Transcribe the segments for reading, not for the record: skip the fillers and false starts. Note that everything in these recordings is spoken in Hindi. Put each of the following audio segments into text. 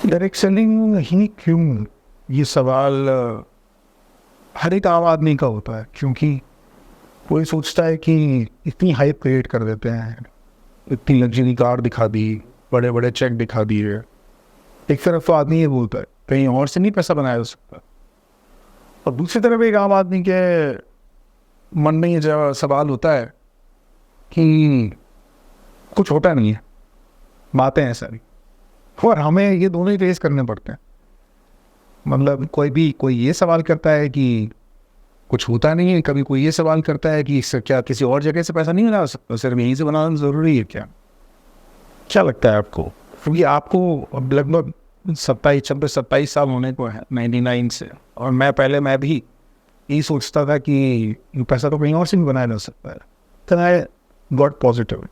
डायरेक्ट सेलिंग ही क्यों, ये सवाल हर एक आम आदमी का होता है, क्योंकि कोई सोचता है कि इतनी हाइप क्रिएट कर देते हैं, इतनी लग्जरी कार दिखा दी, बड़े बड़े चेक दिखा दिए। एक तरफ तो आदमी ये बोलता है कहीं और से नहीं पैसा बनाया जा सकता, और दूसरी तरफ एक आम आदमी के मन में ये जो सवाल होता है कि कुछ होता नहीं है, बातें हैं सारी। और हमें ये दोनों ही फेस करने पड़ते हैं। मतलब कोई ये सवाल करता है कि कुछ होता नहीं है, कभी कोई ये सवाल करता है कि इससे क्या किसी और जगह से पैसा नहीं बना सकता, सिर्फ यहीं से बनाना ज़रूरी है क्या? क्या लगता है आपको? क्योंकि आपको अब लगभग 27 साल होने को है 99 से, और मैं भी यही सोचता था कि पैसा तो कहीं और से भी बनाया जा सकता है। तो आई गॉट पॉजिटिव।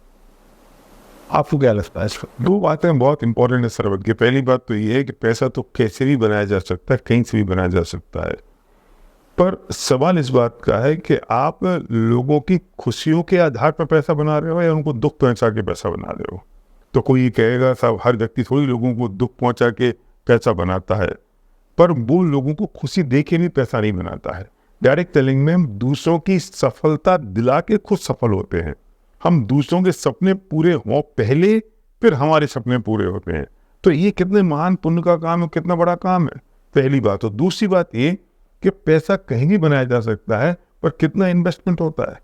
आपको क्या लगता है इस पर? दो बातें बहुत इंपॉर्टेंट है सरवत की। पहली बात तो ये है कि पैसा तो कैसे भी बनाया जा सकता है, कहीं से भी बनाया जा सकता है, पर सवाल इस बात का है कि आप लोगों की खुशियों के आधार पर पैसा बना रहे हो या उनको दुख पहुंचा के पैसा बना रहे हो। तो कोई ये कहेगा साहब हर व्यक्ति थोड़ी लोगों को दुख पहुंचा के पैसा बनाता है, पर वो लोगों को खुशी दे के भी पैसा नहीं बनाता है। डायरेक्ट सेलिंग में हम दूसरों की सफलता दिला के खुद सफल होते हैं। हम दूसरों के सपने पूरे हों पहले, फिर हमारे सपने पूरे होते हैं। तो ये कितने महान पुण्य का काम है, कितना बड़ा काम है, पहली बात। और दूसरी बात ये कि पैसा कहीं भी बनाया जा सकता है, पर कितना इन्वेस्टमेंट होता है,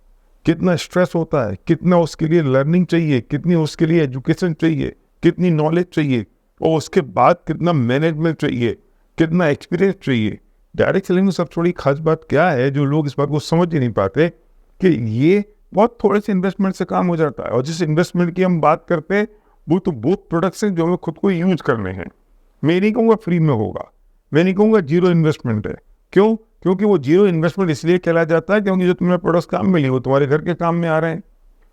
कितना स्ट्रेस होता है, कितना उसके लिए लर्निंग चाहिए, कितनी उसके लिए एजुकेशन चाहिए, कितनी नॉलेज चाहिए, और उसके बाद कितना मैनेजमेंट चाहिए, कितना एक्सपीरियंस चाहिए। डायरेक्ट सेलिंग में सब थोड़ी खास बात क्या है जो लोग इस बात को समझ ही नहीं पाते कि ये बहुत थोड़े से इन्वेस्टमेंट से काम हो जाता है। और जिस इन्वेस्टमेंट की हम बात करते हैं वो तो बहुत प्रोडक्ट्स हैं जो हमें खुद को यूज करने हैं। मैं नहीं कहूँगा फ्री में होगा, मैं नहीं कहूँगा जीरो इन्वेस्टमेंट है। क्यों? क्योंकि वो जीरो इन्वेस्टमेंट इसलिए कहला जाता है क्योंकि जो तुम्हें प्रोडक्ट्स काम में लिए वो तुम्हारे घर के काम में आ रहे हैं,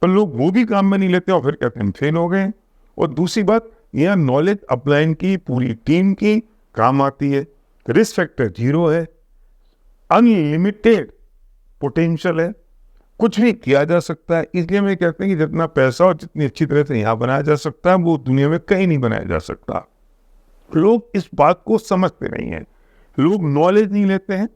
पर लोग वो भी काम में नहीं लेते और फिर कहते हैं फेल हो गए। और दूसरी बात, यह नॉलेज अपलाइन की पूरी टीम की काम आती है, रिस्क फैक्टर जीरो है, अनलिमिटेड पोटेंशियल है, कुछ भी किया जा सकता है। इसलिए मैं कहते हैं कि जितना पैसा और जितनी अच्छी तरह से यहाँ बनाया जा सकता है वो दुनिया में कहीं नहीं बनाया जा सकता। लोग इस बात को समझते नहीं हैं, लोग नॉलेज नहीं लेते हैं,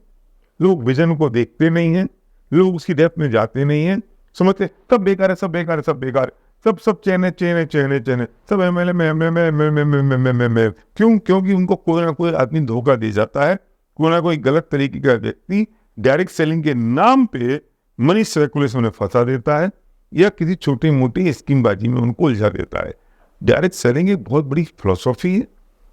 लोग विजन को देखते नहीं हैं, लोग उसकी डेप्थ में जाते नहीं हैं, समझते सब बेकार है, सब बेकार है, सब बेकार है, सब चैने चैने चैने चैने, सब एमएलए में। क्यों? क्योंकि उनको कोई ना कोई आदमी धोखा दे जाता है, कोई ना कोई गलत तरीके का व्यक्ति डायरेक्ट सेलिंग के नाम पे मनी सर्कुलेशन में फंसा देता है या किसी छोटी मोटी स्कीमबाजी में उनको उलझा देता है। डायरेक्ट सेलिंग एक बहुत बड़ी फिलोसॉफी है।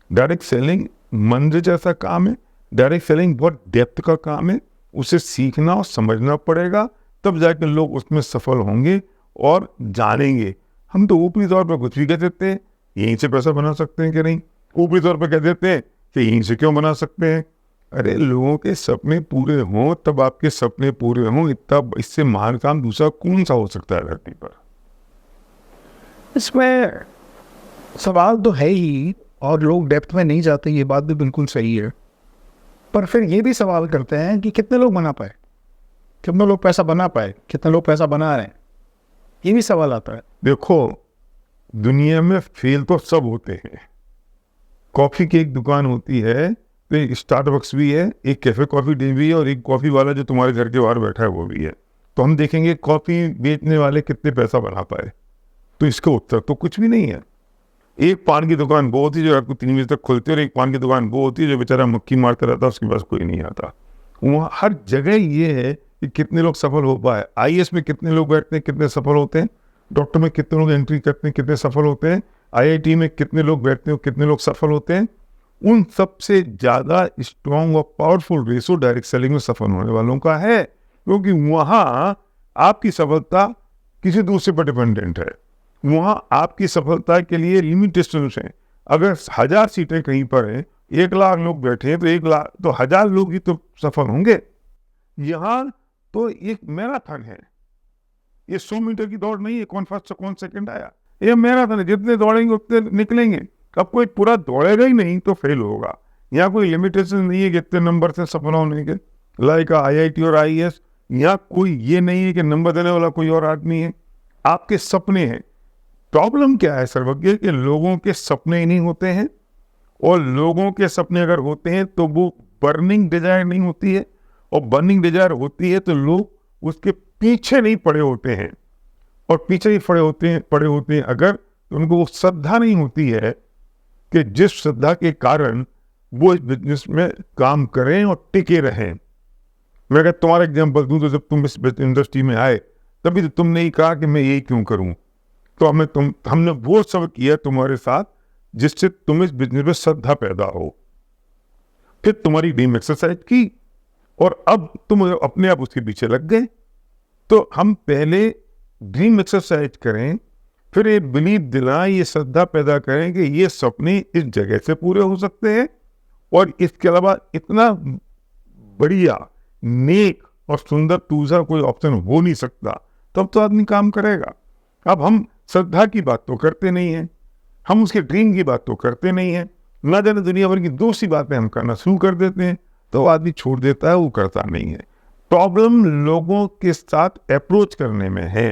डायरेक्ट सेलिंग मंत्र जैसा काम है। डायरेक्ट सेलिंग बहुत डेप्थ का काम है, उसे सीखना और समझना पड़ेगा, तब जाकर लोग उसमें सफल होंगे और जानेंगे। हम तो ऊपरी तौर पर कुछ भी कह देते हैं, यहीं से पैसा बना सकते हैं कि नहीं, ऊपरी तौर पर कह देते हैं कि यहीं से क्यों बना सकते हैं। अरे लोगों के सपने पूरे हों तब आपके सपने पूरे हों, इतना इससे महान काम दूसरा कौन सा हो सकता है धरती पर। इसमें सवाल तो है ही, और लोग डेप्थ में नहीं जाते, ये बात भी बिल्कुल सही है। पर फिर ये भी सवाल करते हैं कि कितने लोग बना पाए, कितने लोग पैसा बना पाए, कितने लोग पैसा बना रहे हैं, ये भी सवाल आता है। देखो, दुनिया में फेल तो सब होते हैं। कॉफी की एक दुकान होती है तो एक स्टारबक्स भी है, एक कैफे कॉफी डे भी है, और एक कॉफी वाला जो तुम्हारे घर के बाहर बैठा है वो भी है। तो हम देखेंगे कॉफी बेचने वाले कितने पैसा बना पाए, तो इसका उत्तर तो कुछ भी नहीं है। एक पान की दुकान वो होती है जो रात को 3 बजे तक खुलती है, और एक पान की दुकान वो होती है जो बेचारा मक्खी मारता रहता है, उसके पास कोई नहीं आता। वहाँ हर जगह ये है कि कितने लोग सफल हो पाए। आईएएस में कितने लोग बैठते हैं, कितने सफल होते हैं। डॉक्टर में कितने लोग एंट्री करते हैं, कितने सफल होते हैं। आईआईटी में कितने लोग बैठते हैं, कितने लोग सफल होते हैं। उन सबसे ज्यादा स्ट्रॉन्ग और पावरफुल रेशो डायरेक्ट सेलिंग में सफल होने वालों का है, क्योंकि वहां आपकी सफलता किसी दूसरे पर डिपेंडेंट है। वहां आपकी सफलता के लिए लिमिटेशन है। अगर 1000 सीटें कहीं पर हैं, 1 लाख लोग बैठे हैं, तो 1 लाख तो 1000 लोग ही तो सफल होंगे। यहाँ तो एक मैराथन है, ये 100 मीटर की दौड़ नहीं है, कौन फर्स्ट कौन सेकंड आया। ये मैराथन है, जितने दौड़ेंगे उतने निकलेंगे। अब कोई पूरा दौड़ेगा ही नहीं तो फेल होगा। यहाँ कोई लिमिटेशन नहीं है कि इतने नंबर से सफल होने के, लाइक आईआईटी और आईएएस। यहाँ कोई ये नहीं है कि नंबर देने वाला कोई और आदमी है, आपके सपने हैं। प्रॉब्लम क्या है सर्वज्ञ, कि लोगों के सपने ही नहीं होते हैं, और लोगों के सपने अगर होते हैं तो वो बर्निंग डिजायर नहीं होती है, और बर्निंग डिजायर होती है तो लोग उसके पीछे नहीं पड़े होते हैं, और पीछे ही पड़े होते हैं अगर, तो उनको वो श्रद्धा नहीं होती है कि जिस श्रद्धा के कारण वो इस बिजनेस में काम करें और टिके रहें। मैं अगर तुम्हारा एग्जाम्पल दूं तो जब तुम इस इंडस्ट्री में आए तभी तो तुमने ही कहा कि मैं यही क्यों करूं, तो हमने वो सब किया तुम्हारे साथ जिससे तुम इस बिजनेस में श्रद्धा पैदा हो, फिर तुम्हारी ड्रीम एक्सरसाइज की, और अब तुम अपने आप उसके पीछे लग गए। तो हम पहले ड्रीम एक्सरसाइज करें, फिर ये बिलीव दिलाएं, ये श्रद्धा पैदा करें कि ये सपने इस जगह से पूरे हो सकते हैं, और इसके अलावा इतना बढ़िया, नेक और सुंदर दूसरा कोई ऑप्शन हो नहीं सकता, तब तो आदमी काम करेगा। अब हम श्रद्धा की बात तो करते नहीं हैं, हम उसके ड्रीम की बात तो करते नहीं हैं, ना जाने दुनिया भर की दूसरी बातें हम करना शुरू कर देते हैं, तो आदमी छोड़ देता है, वो करता नहीं है। प्रॉब्लम लोगों के साथ अप्रोच करने में है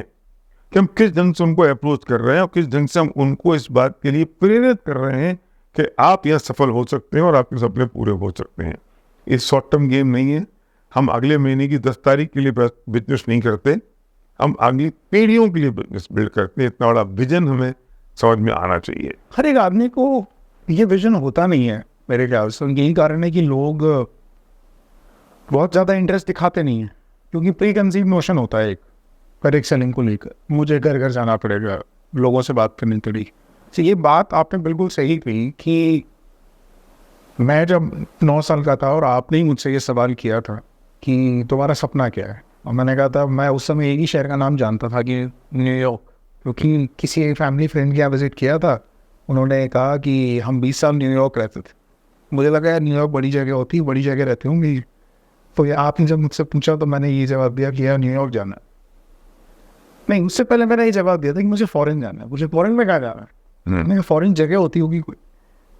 कि हम किस ढंग से उनको अप्रोच कर रहे हैं, और किस ढंग से हम उनको इस बात के लिए प्रेरित कर रहे हैं कि आप यहाँ सफल हो सकते हैं और आपके सपने पूरे हो सकते हैं। ये शॉर्ट टर्म गेम नहीं है। हम अगले महीने की 10 तारीख के लिए बिजनेस नहीं करते, हम अगली पीढ़ियों के लिए बिजनेस बिल्ड करते हैं। इतना बड़ा विजन हमें समझ में आना चाहिए। हर एक आदमी को ये विजन होता नहीं है मेरे ख्याल से। यही कारण है कि लोग बहुत ज़्यादा इंटरेस्ट दिखाते नहीं हैं, क्योंकि प्री कंसीव नोशन होता है एक डायरेक्ट सेलिंग को लेकर। मुझे घर घर जाना पड़ेगा, लोगों से बात करनी पड़ेगी। तो ये बात आपने बिल्कुल सही कही कि मैं जब 9 साल का था और आपने ही मुझसे ये सवाल किया था कि तुम्हारा सपना क्या है, और मैंने कहा था मैं उस समय एक ही शहर का नाम जानता था कि न्यूयॉर्क, क्योंकि किसी एक फैमिली फ्रेंड के यहाँ विजिट किया था। उन्होंने कहा कि हम 20 साल न्यूयॉर्क रहते थे। मुझे लगा यार न्यूयॉर्क बड़ी जगह होती है, बड़ी जगह रहते होंगे। तो ये आपने जब मुझसे पूछा तो मैंने ये जवाब दिया कि यार न्यूयॉर्क जाना है। नहीं, उससे पहले मैंने ये जवाब दिया था कि मुझे फॉरेन जाना है। मुझे फॉरेन में कहाँ जाना है? मैंने फॉरेन जगह होती होगी, कोई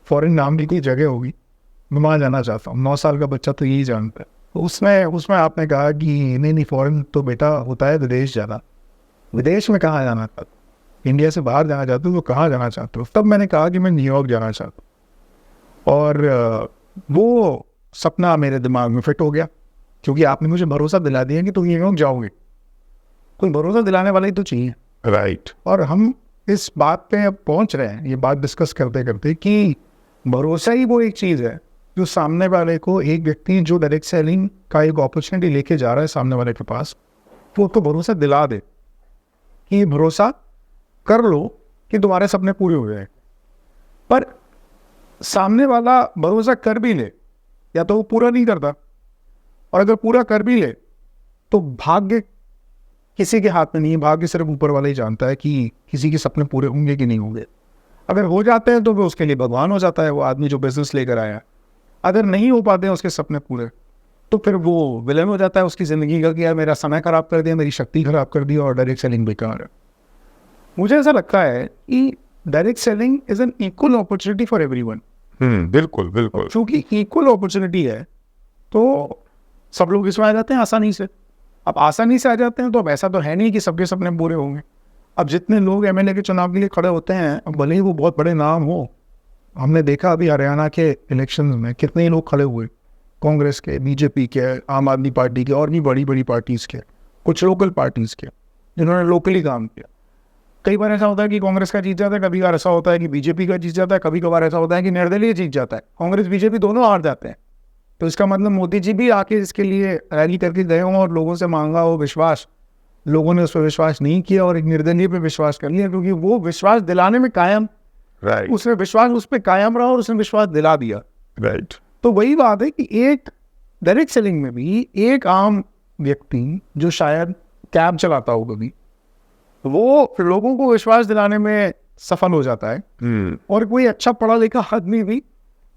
फॉरेन नाम की कोई जगह होगी, मैं वहाँ जाना चाहता हूँ। 9 साल का बच्चा तो यही जानता है। तो उसमें आपने कहा कि नहीं फॉरेन तो बेटा होता है विदेश जाना। विदेश में कहाँ जाना चाहता हूँ? इंडिया से बाहर जाना चाहते हो तो कहाँ जाना चाहते हो? तब मैंने कहा कि मैं न्यूयॉर्क जाना चाहता हूँ, और वो सपना मेरे दिमाग में फिट हो गया, क्योंकि आपने मुझे भरोसा दिला दिया कि तुम न्यूयॉर्क जाओगे। कोई भरोसा दिलाने वाला ही तो चाहिए, राइट। और हम इस बात पे अब पहुंच रहे हैं, ये बात डिस्कस करते करते, कि भरोसा ही वो एक चीज़ है जो सामने वाले को, एक व्यक्ति जो डायरेक्ट सेलिंग का एक अपॉर्चुनिटी लेके जा रहा है सामने वाले के पास, वो तो भरोसा दिला दे कि भरोसा कर लो कि तुम्हारे सपने पूरे हो जाए। पर सामने वाला भरोसा कर भी ले, या तो वो पूरा नहीं करता, और अगर पूरा कर भी ले तो भाग्य किसी के हाथ में नहीं है। भाग्य सिर्फ ऊपर वाला ही जानता है कि किसी के सपने पूरे होंगे कि नहीं होंगे। अगर हो जाते हैं तो वो उसके लिए भगवान हो जाता है, वो आदमी जो बिजनेस लेकर आया। अगर नहीं हो पाते हैं उसके सपने पूरे, तो फिर वो विलेन हो जाता है उसकी ज़िंदगी का कि यार मेरा समय खराब कर दिया, मेरी शक्ति खराब कर दी, और डायरेक्ट सेलिंग बेकार है। मुझे ऐसा लगता है कि direct selling is an equal opportunity for everyone. बिल्कुल बिल्कुल। क्योंकि इक्वल अपॉर्चुनिटी है तो सब लोग इसमें आ जाते हैं आसानी से। अब आसानी से आ जाते हैं तो अब ऐसा तो है नहीं कि सबके सपने पूरे होंगे। अब जितने लोग एमएलए के चुनाव के लिए खड़े होते हैं, अब भले ही वो बहुत बड़े नाम हो, हमने देखा अभी हरियाणा के इलेक्शंस में कितने ही लोग खड़े हुए, कांग्रेस के, बीजेपी के, आम आदमी पार्टी के, और भी बड़ी बड़ी पार्टीज़ के, कुछ लोकल पार्टीज़ के, जिन्होंने लोकली काम किया। कई बार ऐसा होता है कि कांग्रेस का जीत जाता है, कभी बार ऐसा होता है कि बीजेपी का जीत जाता है, कभी कभार ऐसा होता है कि निर्दलीय जीत जाता है, कांग्रेस बीजेपी दोनों हार जाते हैं। तो इसका मतलब मोदी जी भी आके इसके लिए रैली करके गए हों और लोगों से मांगा हो विश्वास, लोगों ने उस पर विश्वास नहीं किया और एक निर्दलीय पे विश्वास कर लिया, क्योंकि वो विश्वास दिलाने में कायम, उसने विश्वास उस पर कायम रहा और उसने विश्वास दिला दिया। राइट। तो वही बात है कि एक डायरेक्ट सेलिंग में भी एक आम व्यक्ति जो शायद कैब चलाता हो कभी, वो लोगों को विश्वास दिलाने में सफल हो जाता है। और कोई अच्छा पढ़ा लिखा आदमी भी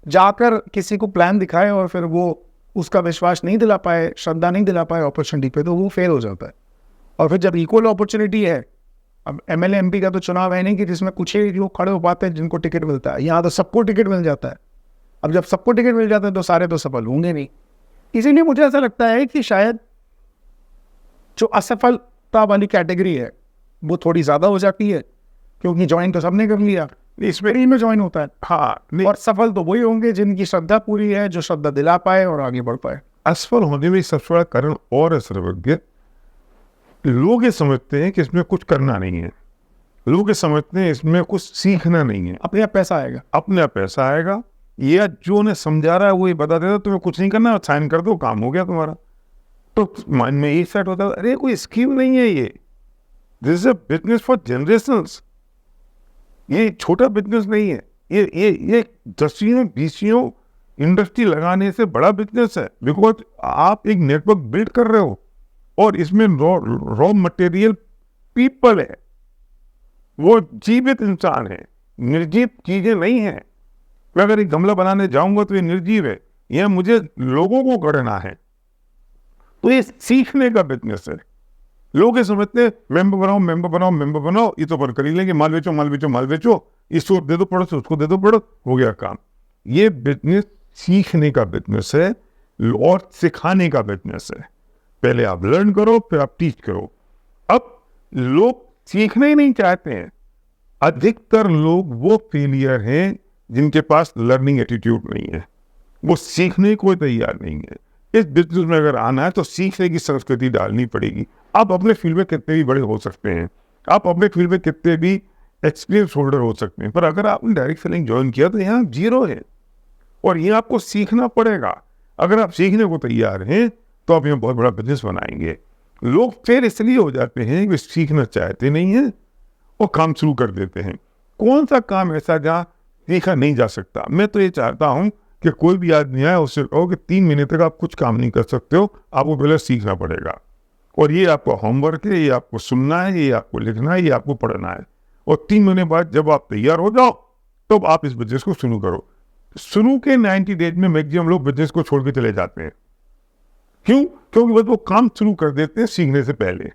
जाकर किसी को प्लान दिखाए और फिर वो उसका विश्वास नहीं दिला पाए, श्रद्धा नहीं दिला पाए अपॉर्चुनिटी पे, तो वो फेल हो जाता है। और फिर जब इक्वल अपॉर्चुनिटी है, अब एमएलए एमपी का तो चुनाव है नहीं कि जिसमें कुछ ही लोग खड़े हो पाते हैं जिनको टिकट मिलता है, यहाँ तो सबको टिकट मिल जाता है। अब जब सबको टिकट मिल जाता है तो सारे तो सफल होंगे नहीं। इसीलिए मुझे ऐसा लगता है कि शायद जो असफलता वाली कैटेगरी है वो थोड़ी ज़्यादा हो जाती है, क्योंकि ज्वाइन तो सबने कर लिया, इसमें फ्री में ज्वाइन होता है। हाँ नहीं, और सफल तो वही होंगे जिनकी श्रद्धा पूरी है, जो श्रद्धा दिला पाए और आगे बढ़ पाए। असफल होने में सबसे बड़ा कारण और है सर्वज्ञ, लोग ये समझते हैं कि इसमें कुछ करना नहीं है, लोग ये समझते हैं इसमें कुछ सीखना नहीं है, अपने आप पैसा आएगा। अपने आप पैसा आएगा, या जो उन्हें समझा रहा है वो ये बता देता तुम्हें कुछ नहीं करना, साइन कर दो काम हो गया तुम्हारा। तो माइंड में ये सेट होता है, अरे कोई स्कीम नहीं है ये, this is a business for generations, ये छोटा बिजनेस नहीं है, ये 10-20 इंडस्ट्री लगाने से बड़ा बिजनेस है। बिकॉज आप एक नेटवर्क बिल्ड कर रहे हो और इसमें रॉ मटेरियल पीपल है, वो जीवित इंसान है, निर्जीव चीजें नहीं है। मैं अगर एक गमला बनाने जाऊंगा तो ये निर्जीव है, यह मुझे लोगों को करना है, तो ये सीखने का बिजनेस है। लोग ये समझते हैं मेंबर बनाओ मेंबर बनाओ मेंबर बनाओ, ये तो पर कर ही लेंगे, माल बेचो माल बेचो माल बेचो, इसको दे दो पड़ोस, उसको दे दो पड़ोस, हो गया काम। ये बिजनेस सीखने का बिजनेस है और सिखाने का बिजनेस है। पहले आप लर्न करो, फिर आप टीच करो। अब लोग सीखना ही नहीं चाहते हैं। अधिकतर लोग वो फेलियर हैं जिनके पास लर्निंग एटीट्यूड नहीं है, वो सीखने को तैयार नहीं है। इस बिजनेस में अगर आना है तो सीखने की संस्कृति डालनी पड़ेगी। आप अपने फील्ड में कितने भी बड़े हो सकते हैं, आप अपने फील्ड में कितने भी एक्सपीरियंस होल्डर हो सकते हैं, पर अगर आपने डायरेक्ट सेलिंग ज्वाइन किया तो यहाँ जीरो है और ये आपको सीखना पड़ेगा। अगर आप सीखने को तैयार हैं तो आप यहाँ बहुत बड़ा बिजनेस बनाएंगे। लोग फिर इसलिए हो जाते हैं कि सीखना चाहते नहीं हैं और काम शुरू कर देते हैं। कौन सा काम ऐसा जहाँ सीखा नहीं जा सकता? मैं तो ये चाहता हूँ कि कोई भी आदमी आए उससे कहो कि 3 महीने तक आप कुछ काम नहीं कर सकते हो, आपको पहले सीखना पड़ेगा। और ये आपका होमवर्क है, ये आपको सुनना है, ये आपको लिखना है, ये आपको पढ़ना है। और 3 महीने बाद जब आप तैयार हो जाओ तब आप इस बिजनेस को शुरू करो। शुरू के 90 डेज में मैक्सिमम लोग बिजनेस को छोड़ के चले जाते हैं। क्यों? क्योंकि बस वो काम शुरू कर देते हैं सीखने से पहले।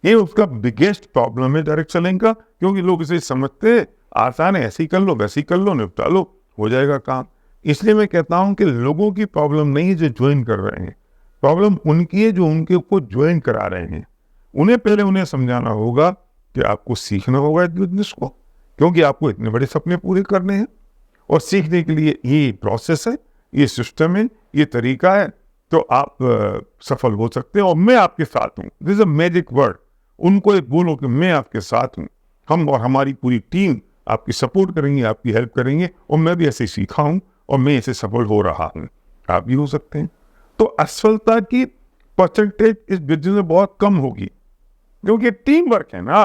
ये उसका बिगेस्ट प्रॉब्लम है डायरेक्ट सेलिंग का, क्योंकि लोग इसे समझते हैं आसान है, ऐसे ही कर लो वैसे ही कर लो, निपटा लो, हो जाएगा काम। इसलिए मैं कहता हूं कि लोगों की प्रॉब्लम नहीं है जो ज्वाइन कर रहे हैं, प्रॉब्लम उनकी है जो उनके को ज्वाइन करा रहे हैं। उन्हें पहले उन्हें समझाना होगा कि आपको सीखना होगा इस बिजनेस को, क्योंकि आपको इतने बड़े सपने पूरे करने हैं। और सीखने के लिए ये प्रोसेस है, ये सिस्टम है, ये तरीका है, तो आप सफल हो सकते हैं। और मैं आपके साथ हूँ, this is a magic word. उनको एक बोलो कि मैं आपके साथ हूँ, हम और हमारी पूरी टीम आपकी सपोर्ट करेंगे, आपकी हेल्प करेंगे। और मैं भी ऐसे सीखा हूँ और मैं ऐसे सफल हो रहा हूँ, आप भी हो सकते हैं। तो असफलता की परसेंटेज इस बिजनेस में बहुत कम होगी, क्योंकि टीम वर्क है ना।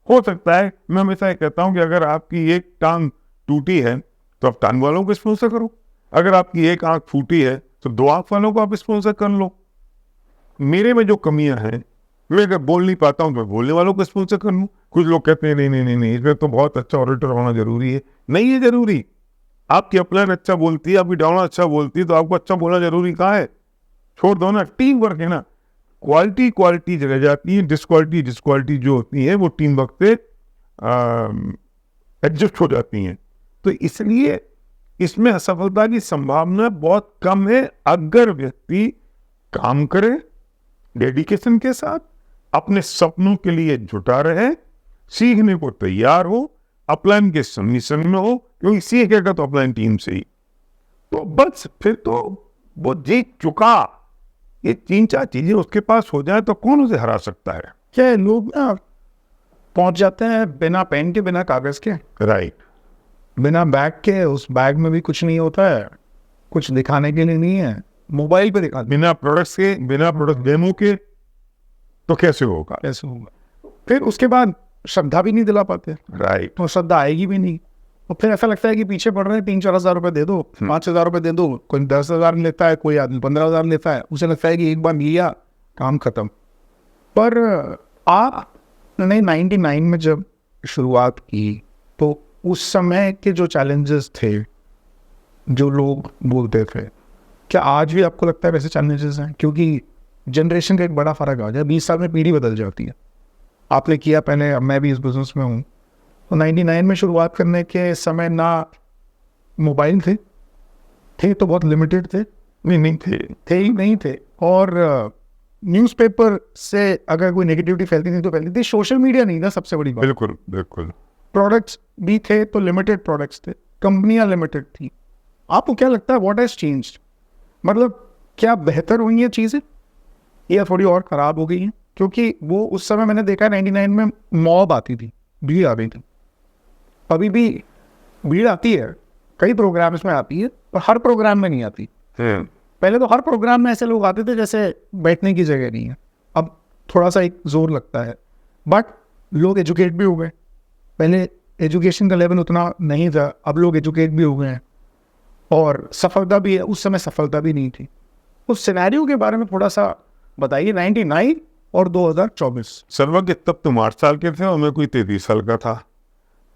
हो सकता है, मैं हमेशा ये कहता हूँ कि अगर आपकी एक टांग टूटी है तो आप टांग वालों को स्पॉन्सर करो, अगर आपकी एक आंख फूटी है तो 2 आंख वालों को आप स्पॉन्सर कर लो। मेरे में जो कमियां हैं, मैं अगर बोल नहीं पाता हूं तो मैं बोलने वालों को स्पॉन्सर कर लूं। कुछ लोग कहते हैं नहीं नहीं नहीं नहीं, इसमें तो बहुत अच्छा ऑडिटर होना जरूरी है। नहीं है जरूरी। आपकी अपलाइन अच्छा बोलती है, आपकी डाउन अच्छा बोलती है, तो आपको अच्छा बोलना जरूरी कहाँ है? छोड़ दो ना, टीम वर्क है ना। क्वालिटी रह जाती है, डिसक्वालिटी जो होती है वो टीम वर्क से एडजस्ट हो जाती हैं। तो इसलिए इसमें असफलता की संभावना बहुत कम है, अगर व्यक्ति काम करे डेडिकेशन के साथ, अपने सपनों के लिए जुटा रहे, सीखने को तैयार हो, अपलाइन के सबमिशन में हो, क्योंकि सीखेगा तो अपलाइन टीम से ही, तो बस फिर तो वो जीत चुका। ये 3-4 चीजें उसके पास हो जाए तो कौन उसे हरा सकता है? क्या है, लोग ना पहुंच जाते हैं बिना पेन के, बिना कागज के, राइट, बिना बैग के। उस बैग में भी कुछ नहीं होता है, कुछ दिखाने के लिए नहीं है, मोबाइल पे दिखा, बिना प्रोडक्ट्स के, बिना प्रोडक्ट डेमो के, तो कैसे होगा? कैसे होगा? फिर उसके बाद श्रद्धा भी नहीं दिला पाते, राइट। तो श्रद्धा आएगी भी नहीं। और फिर ऐसा लगता है कि पीछे पड़ रहे हैं, 3-4 हज़ार रुपए दे दो, 5 हज़ार रुपए दे दो, कोई 10 हज़ार लेता है, कोई आदमी 15 हज़ार लेता है। उसे लगता है कि एक बार लिया काम खत्म। पर आपने 99 में जब शुरुआत की तो उस समय के जो चैलेंजेस थे, जो लोग बोलते थे, क्या आज भी आपको लगता है वैसे चैलेंजेस हैं? क्योंकि जनरेशन का एक बड़ा फर्क आ जाए, 20 साल में पीढ़ी बदल जाती है। आपने किया पहले, अब मैं भी इस बिजनेस में हूँ। तो 99 में शुरुआत करने के समय ना मोबाइल थे तो बहुत लिमिटेड थे, नहीं थे ही नहीं थे। और न्यूज़पेपर से अगर कोई नेगेटिविटी फैलती थी तो फैलती थी। सोशल मीडिया नहीं था सबसे बड़ी बात। बिल्कुल बिल्कुल। प्रोडक्ट्स भी थे तो लिमिटेड प्रोडक्ट्स थे, कंपनियां लिमिटेड थी। आपको क्या लगता है व्हाट हैज चेंज्ड? मतलब क्या बेहतर हुई हैं चीज़ें या थोड़ी और ख़राब हो गई हैं? क्योंकि वो उस समय मैंने देखा 99 में मॉब आती थी, भीड़ आ गई थी। अभी भी भीड़ आती है, कई प्रोग्राम्स में आती है, पर हर प्रोग्राम में नहीं आती। पहले तो हर प्रोग्राम में ऐसे लोग आते थे जैसे बैठने की जगह नहीं है। अब थोड़ा सा एक जोर लगता है, बट लोग एजुकेट भी हो गए। पहले एजुकेशन का लेवल उतना नहीं था, अब लोग एजुकेट भी हो गए हैं और सफलता भी है, उस समय सफलता भी नहीं थी। उस सिनेरियो के बारे में थोड़ा सा बताइए, 99 और 2024। सर्वज्ञ, तब तुम 8 साल के थे और मैं कोई 33 साल का था।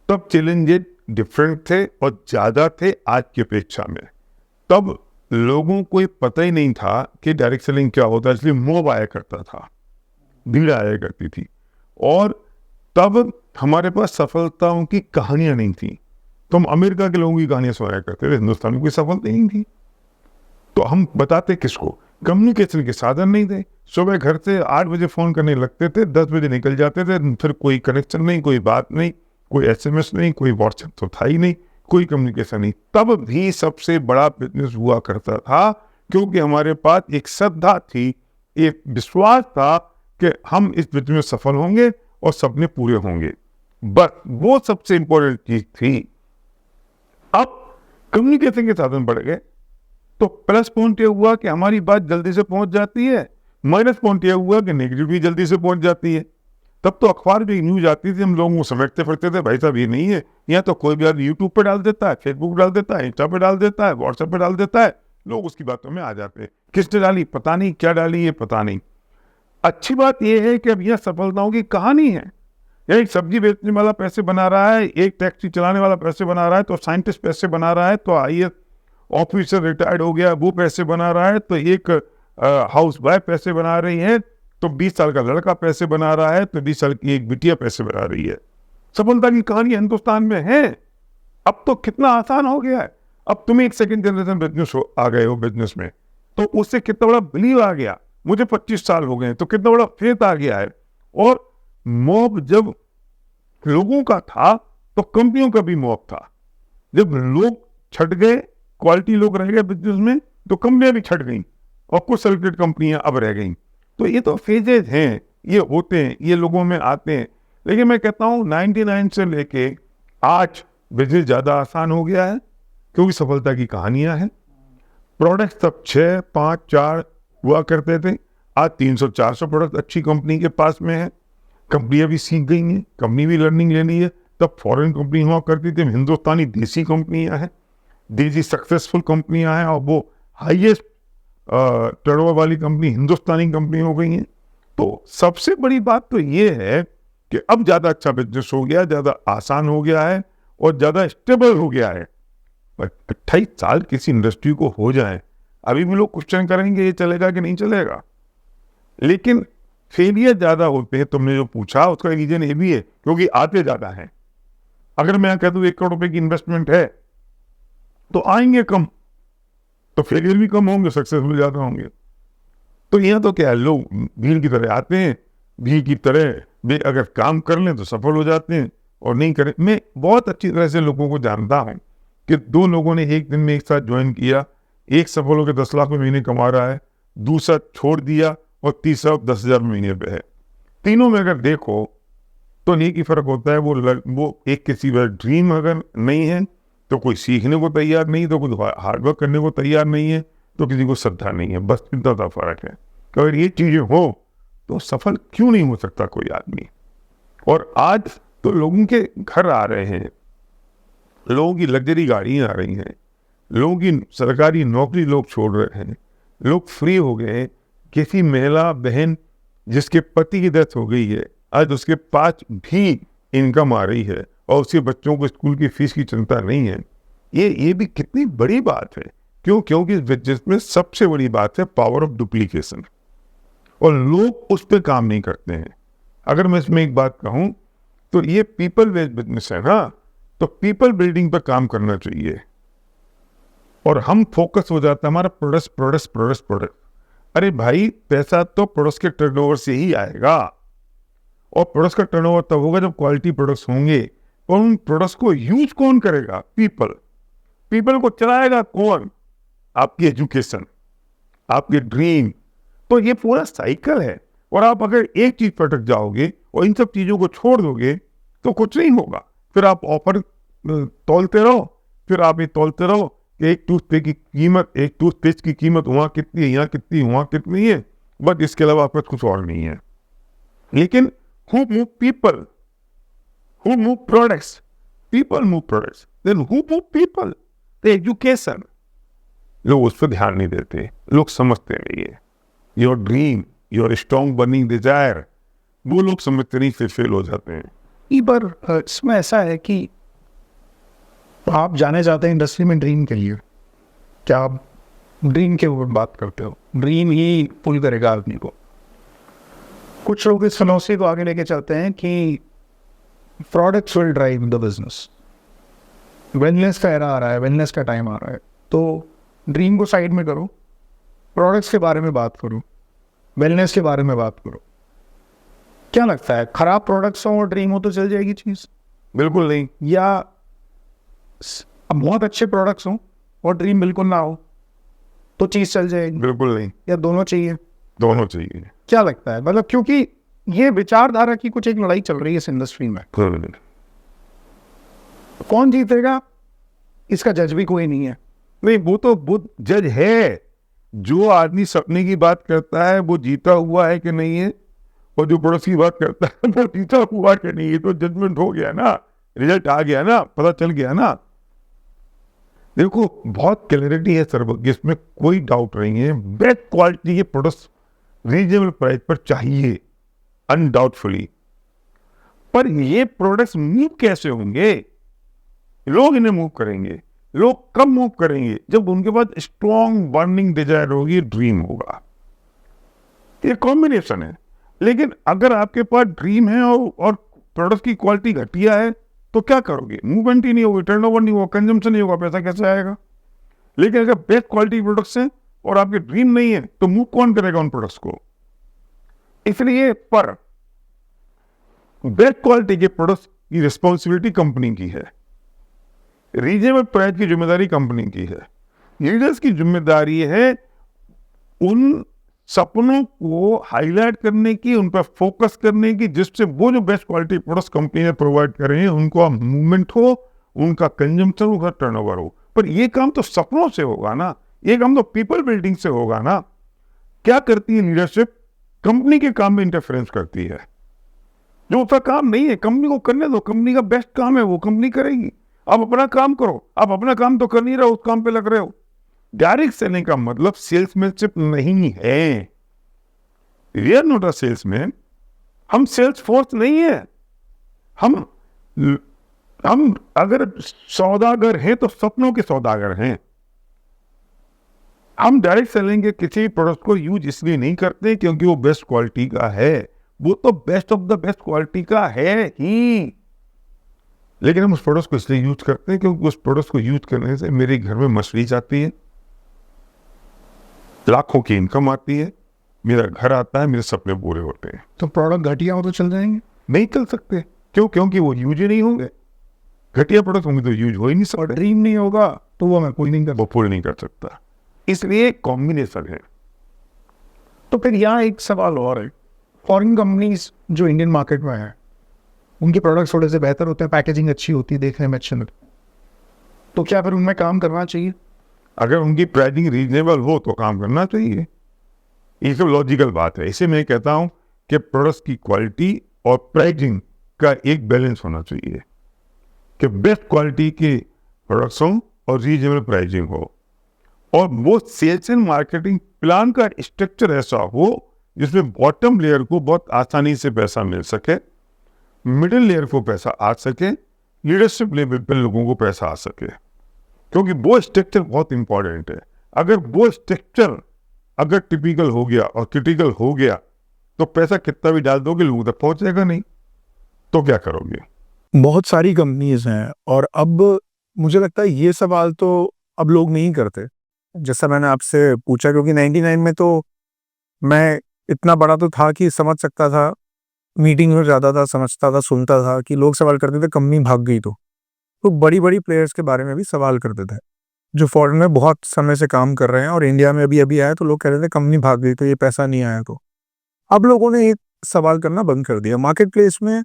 तब चैलेंजेस डिफरेंट थे और ज़्यादा थे आज की अपेक्षा में। तब लोगों को ये पता ही नहीं था कि डायरेक्ट सेलिंग क्या होता है, इसलिए मोब आया करता था, भीड़ आया करती थी। और तब हमारे पास सफलताओं की कहानियां नहीं थी। तो हम अमेरिका के लोगों की कहानियां सुनाया करते थे, हिंदुस्तान में कोई सफलता नहीं थी। तो हम बताते किसको? कम्युनिकेशन के साधन नहीं थे। सुबह घर से 8 बजे फ़ोन करने लगते थे, 10 बजे निकल जाते थे, फिर कोई कनेक्शन नहीं, कोई बात नहीं, कोई SMS नहीं, कोई व्हाट्सएप तो था ही नहीं, कोई कम्युनिकेशन नहीं। तब भी सबसे बड़ा बिजनेस हुआ करता था क्योंकि हमारे पास एक श्रद्धा थी, एक विश्वास था कि हम इस बिजनेस में सफल होंगे और सपने पूरे होंगे। बस वो सबसे इंपॉर्टेंट चीज थी। अब कम्युनिकेशन के साधन बढ़ गए तो प्लस पॉइंट ये हुआ कि हमारी बात जल्दी से पहुंच जाती है, माइनस पॉइंट ये हुआ कि नेगेटिव भी जल्दी से पहुंच जाती है। तब तो अखबार में न्यूज आती थी, हम लोगों को समेटते फिरते थे, भाई साहब ये नहीं है, यहाँ तो कोई भी आदमी यूट्यूब पे डाल देता है, फेसबुक डाल देता है, इंस्टा पे डाल देता है, व्हाट्सएप पे डाल देता है, लोग उसकी बातों में आ जाते हैं। किसने डाली पता नहीं, क्या डाली ये पता नहीं। अच्छी बात यह है कि अब यह सफलताओं की कहानी है। एक सब्जी बेचने वाला पैसे बना रहा है, एक टैक्सी चलाने वाला पैसे बना रहा है, तो साइंटिस्ट पैसे बना रहा है, तो IAS ऑफिसर रिटायर्ड हो गया वो पैसे बना रहा है, तो एक हाउस वाइफ पैसे बना रही है, तो 20 साल का लड़का पैसे बना रहा है, तो 20 साल की एक बिटिया पैसे बना रही है। सफलता की कहानी हिंदुस्तान में है। अब तो कितना आसान हो गया है। अब तुम एक सेकंड जनरेशन बिजनेस आ गए हो बिजनेस में, तो उससे कितना बड़ा बिलीव आ गया। मुझे 25 साल हो गए तो कितना बड़ा फेथ आ गया है। और मॉब जब लोगों का था तो कंपनियों का भी मॉब था। जब लोग छट गए, क्वालिटी लोग रह गए बिजनेस में, तो कंपनियां भी छट गई और कुछ सेलेक्टेड कंपनियां अब रह गई। तो ये तो फेजेज हैं, ये होते हैं, ये लोगों में आते हैं। लेकिन मैं कहता हूँ 99 से लेके आज बिजनेस ज़्यादा आसान हो गया है क्योंकि सफलता की कहानियां हैं। प्रोडक्ट्स तब 6, 5, 4 हुआ करते थे, आज 300-400 प्रोडक्ट अच्छी कंपनी के पास में है। कंपनियां भी सीख गई हैं, कंपनी भी लर्निंग ले ली है। तब फॉरेन कंपनी हुआ करती थी, हिंदुस्तानी देसी कंपनियां हैं, देसी सक्सेसफुल कंपनियां हैं, और वो हाईएस्ट टर्नओवर वाली कंपनी हिंदुस्तानी कंपनी हो गई हैं। तो सबसे बड़ी बात तो ये है कि अब ज़्यादा अच्छा बिजनेस हो गया, ज़्यादा आसान हो गया है और ज़्यादा स्टेबल हो गया है। 28 साल किसी इंडस्ट्री को हो जाए, अभी भी लोग क्वेश्चन करेंगे ये चलेगा कि नहीं चलेगा। लेकिन फेलियर ज़्यादा होते हैं, तुमने जो पूछा उसका रीजन ये भी है क्योंकि आते ज़्यादा हैं। अगर मैं कह दूँ 1 करोड़ रुपए की इन्वेस्टमेंट है तो आएंगे कम, तो फेलियर भी कम होंगे, सक्सेसफुल ज़्यादा होंगे। तो यहाँ तो क्या है, लोग भीड़ की तरह आते हैं, भीड़ की तरह वे अगर काम कर लें तो सफल हो जाते हैं और नहीं करें। मैं बहुत अच्छी तरह से लोगों को जानता हूँ कि 2 लोगों ने एक दिन में एक साथ ज्वाइन किया, एक सफल होकर 10 लाख में महीने कमा रहा है, दूसरा छोड़ दिया और तीसरा 10,000 महीने पे है। तीनों में अगर देखो तो एक ही फर्क होता है, वो एक किसी का ड्रीम अगर नहीं है तो कोई सीखने को तैयार नहीं, तो कोई हार्डवर्क करने को तैयार नहीं है, तो किसी को श्रद्धा नहीं है। बस इतना सा फर्क है। अगर ये चीजें हो तो सफल क्यों नहीं हो सकता कोई आदमी। और आज तो लोगों के घर आ रहे हैं, लोगों की लग्जरी गाड़ियां आ रही हैं, लोगों की सरकारी नौकरी लोग छोड़ रहे हैं, लोग फ्री हो गए। किसी महिला बहन जिसके पति की डेथ हो गई है, आज उसके पास भी इनकम आ रही है और उसके बच्चों को स्कूल की फीस की चिंता नहीं है। ये भी कितनी बड़ी बात है। क्यों? क्योंकि इस बिजनेस में सबसे बड़ी बात है पावर ऑफ डुप्लीकेशन, और लोग उस पर काम नहीं करते हैं। अगर मैं इसमें एक बात कहूँ तो ये पीपल बेस्ड बिजनेस है ना, तो पीपल बिल्डिंग पर काम करना चाहिए और हम फोकस हो जाता है हमारा प्रोडक्ट। अरे भाई, पैसा तो प्रोडक्ट के टर्नओवर से ही आएगा, और प्रोडक्ट का टर्नओवर तब होगा जब क्वालिटी प्रोडक्ट्स होंगे, और उन प्रोडक्ट्स को यूज कौन करेगा? पीपल। पीपल को चलाएगा कौन? आपकी एजुकेशन, आपके ड्रीम। तो ये पूरा साइकिल है। और आप अगर एक चीज पर अटक जाओगे और इन सब चीजों को छोड़ दोगे तो कुछ नहीं होगा। फिर आप ऑफर तोलते रहो, फिर आप ये तोलते रहो कि एक टूथपेस्ट की कीमत वहां कितनी है, यहाँ कितनी, वहां कितनी है, बट इसके अलावा आपके पास कुछ और नहीं है। लेकिन who move people? Who move products? People move products. Then who move people? The education. लोग उस पर ध्यान नहीं देते, लोग समझते नहीं है। Your dream, your strong burning desire, वो लोग समझते नहीं, फिर फेल हो जाते हैं। ये पर इसमें ऐसा है कि आप जाने जाते हैं इंडस्ट्री में ड्रीम के लिए, क्या आप ड्रीम के ऊपर बात करते हो? ड्रीम ही पुल करेगा आदमी को। कुछ लोग इस फिलॉसफी को आगे लेके चलते हैं कि products will drive the business. Wellness का एरा आ रहा है, वेलनेस का टाइम आ रहा है, तो ड्रीम को साइड में करो, प्रोडक्ट्स के बारे में बात करो, वेलनेस के बारे में बात करो। क्या लगता है, खराब प्रोडक्ट्स हो और ड्रीम हो तो चल जाएगी चीज़? बिल्कुल नहीं। या बहुत अच्छे प्रोडक्ट्स हो और ड्रीम बिल्कुल ना हो तो चीज़ चल जाएगी? बिल्कुल नहीं, या दोनों चाहिए? दोनों चाहिए। क्या लगता है, मतलब क्योंकि ये विचारधारा की कुछ एक लड़ाई चल रही है इस इंडस्ट्री में। कौन जीतेगा इसका जज भी कोई नहीं है। नहीं, वो तो बुद्ध जज है। जो आदमी सपने की बात करता है वो जीता हुआ है कि नहीं है, और जो पड़ोस की बात करता है वो जीता हुआ कि नहीं है। तो जजमेंट हो गया ना, रिजल्ट आ गया ना, पता चल गया ना। देखो, बहुत क्लैरिटी है सर्वज्ञ, इसमें कोई डाउट नहीं है। बेस्ट क्वालिटी के प्रोडक्ट्स रीजनेबल प्राइस पर चाहिए, अनडाउटफुली। पर ये प्रोडक्ट्स मूव कैसे होंगे? लोग इन्हें मूव करेंगे। लोग कब मूव करेंगे? जब उनके पास स्ट्रॉन्ग बर्निंग डिजायर होगी, ड्रीम होगा। ये कॉम्बिनेशन है। लेकिन अगर आपके पास ड्रीम है और प्रोडक्ट की क्वालिटी घटिया है तो क्या करोगे? मूवमेंट ही नहीं होगी, टर्नओवर नहीं होगा, कंजम्पशन नहीं होगा, पैसा कैसे आएगा? लेकिन अगर बेस्ट क्वालिटी प्रोडक्ट्स हैं और आपके ड्रीम नहीं है तो मूव कौन करेगा उन प्रोडक्ट्स को? इसलिए पर बेस्ट क्वालिटी के प्रोडक्ट्स की रिस्पॉन्सिबिलिटी कंपनी की है, रीजनेबल प्राइस की जिम्मेदारी कंपनी की है। लीडर्स की जिम्मेदारी है उन सपनों को हाईलाइट करने की, उन पर फोकस करने की, जिससे वो जो बेस्ट क्वालिटी प्रोडक्ट्स कंपनी ने प्रोवाइड कर रहे हैं उनको मूवमेंट हो, उनका कंजम्पशन, उनका टर्नओवर हो। पर ये काम तो सपनों से होगा ना, ये काम तो पीपल बिल्डिंग से होगा ना। क्या करती है लीडरशिप? कंपनी के काम में इंटरफेरेंस करती है। जो उसका काम नहीं है कंपनी को करने दो, कंपनी का बेस्ट काम है वो कंपनी करेगी। आप अपना काम करो। आप अपना काम तो कर नहीं रहे हो, उस काम पे लग रहे हो। डायरेक्ट सेलिंग का मतलब सेल्समैनशिप नहीं है। We are not a salesman. हम सेल्स फोर्स नहीं है। हम अगर सौदागर हैं तो सपनों के सौदागर हैं। हम डायरेक्ट सेलिंग के किसी प्रोडक्ट को यूज इसलिए नहीं करते क्योंकि वो बेस्ट क्वालिटी का है। वो तो best of the best quality का है ही, लेकिन हम उस प्रोडक्ट को इसलिए यूज करते हैं क्योंकि उस प्रोडक्ट को यूज करने से मेरे घर में मछली जाती है, लाखों की इनकम आती है, मेरा घर आता है, मेरे सपने पूरे होते हैं। तो प्रोडक्ट घटिया हो तो चल जाएंगे? नहीं चल सकते। क्यों? क्योंकि वो यूज ही नहीं होंगे। घटिया प्रोडक्ट होंगे तो यूज हो ही नहीं सकते। और ड्रीम नहीं होगा तो वो मैं कोई नहीं कर, वो पूर्ण नहीं कर सकता। इसलिए कॉम्बिनेशन है। तो फिर यहाँ एक सवाल और है, फॉरेन कंपनीज जो इंडियन मार्केट में है उनके प्रोडक्ट्स थोड़े से बेहतर होते हैं, पैकेजिंग अच्छी होती है, देखने में अच्छे लगते, तो क्या फिर उनमें काम करना चाहिए? अगर उनकी प्राइसिंग रीजनेबल हो तो काम करना चाहिए। ये सब लॉजिकल बात है। इसे मैं कहता हूं कि प्रोडक्ट्स की क्वालिटी और प्राइसिंग का एक बैलेंस होना चाहिए, कि बेस्ट क्वालिटी के प्रोडक्ट्स हों और रीजनेबल प्राइसिंग हो, और वो सेल्स एंड मार्केटिंग प्लान का स्ट्रक्चर ऐसा हो जिसमें बॉटम लेयर को बहुत आसानी से पैसा मिल सके, मिडिल लेयर को पैसा आ सके, लीडरशिप लेवल पर लोगों को पैसा आ सके। क्योंकि वो स्ट्रक्चर बहुत इंपॉर्टेंट है। अगर वो स्ट्रक्चर अगर टिपिकल हो गया और क्रिटिकल हो गया तो पैसा कितना भी डाल दोगे लोगों तक पहुंचेगा नहीं, तो क्या करोगे? बहुत सारी कंपनीज हैं और अब मुझे लगता है ये सवाल तो अब लोग नहीं करते जैसा मैंने आपसे पूछा, क्योंकि 99 में तो मैं इतना बड़ा तो था कि समझ सकता था मीटिंग में जाता था, समझता था, सुनता था कि लोग सवाल करते थे कंपनी भाग गई तो बड़ी बड़ी प्लेयर्स के बारे में भी सवाल करते थे जो फॉरेन में बहुत समय से काम कर रहे हैं और इंडिया में अभी अभी आए तो लोग कह रहे थे कंपनी भाग गई तो ये पैसा नहीं आया। तो अब लोगों ने एक सवाल करना बंद कर दिया मार्केट प्लेस में।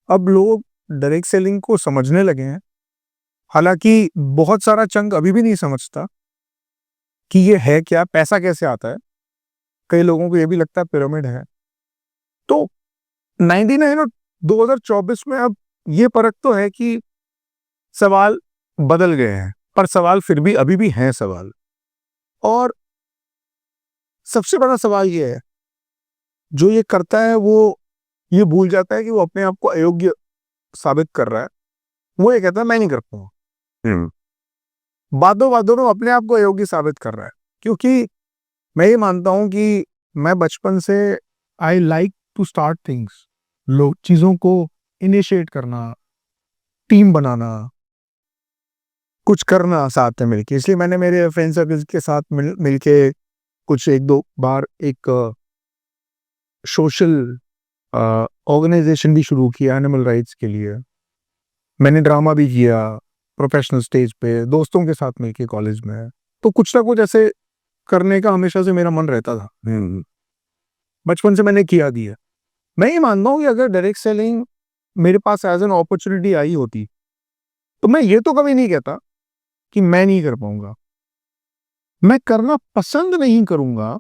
अब लोग डायरेक्ट सेलिंग को समझने लगे हैं, हालांकि बहुत सारा चंक अभी भी नहीं समझता कि ये है क्या, पैसा कैसे आता है। कई लोगों को ये भी लगता है पिरामिड है। तो 99 और 2024 में अब ये फर्क तो है कि सवाल बदल गए हैं, पर सवाल फिर भी अभी भी हैं सवाल। और सबसे बड़ा सवाल ये है, जो ये करता है वो ये भूल जाता है कि वो अपने आप को अयोग्य साबित कर रहा है। वो ये कहता है मैं नहीं कर पाऊंगा, बातों बातों में अपने आप को अयोग्य साबित कर रहा है। क्योंकि मैं ये मानता हूं कि मैं बचपन से I like to start things, लोग चीजों को इनिशिएट करना, टीम बनाना, कुछ करना साथ में मिलके। इसलिए मैंने मेरे फ्रेंड सर्कल के साथ मिलके कुछ एक दो बार एक सोशल ऑर्गेनाइजेशन भी शुरू किया एनिमल राइट्स के लिए। मैंने ड्रामा भी किया प्रोफेशनल स्टेज पे दोस्तों के साथ मिलके कॉलेज में। तो कुछ ना कुछ ऐसे करने का हमेशा से मेरा मन रहता था, बचपन से मैंने किया दिया। मैं ये मानता हूँ कि अगर डायरेक्ट सेलिंग मेरे पास एज एन अपॉर्चुनिटी आई होती तो मैं ये तो कभी नहीं कहता कि मैं नहीं कर पाऊंगा, मैं करना पसंद नहीं करूंगा।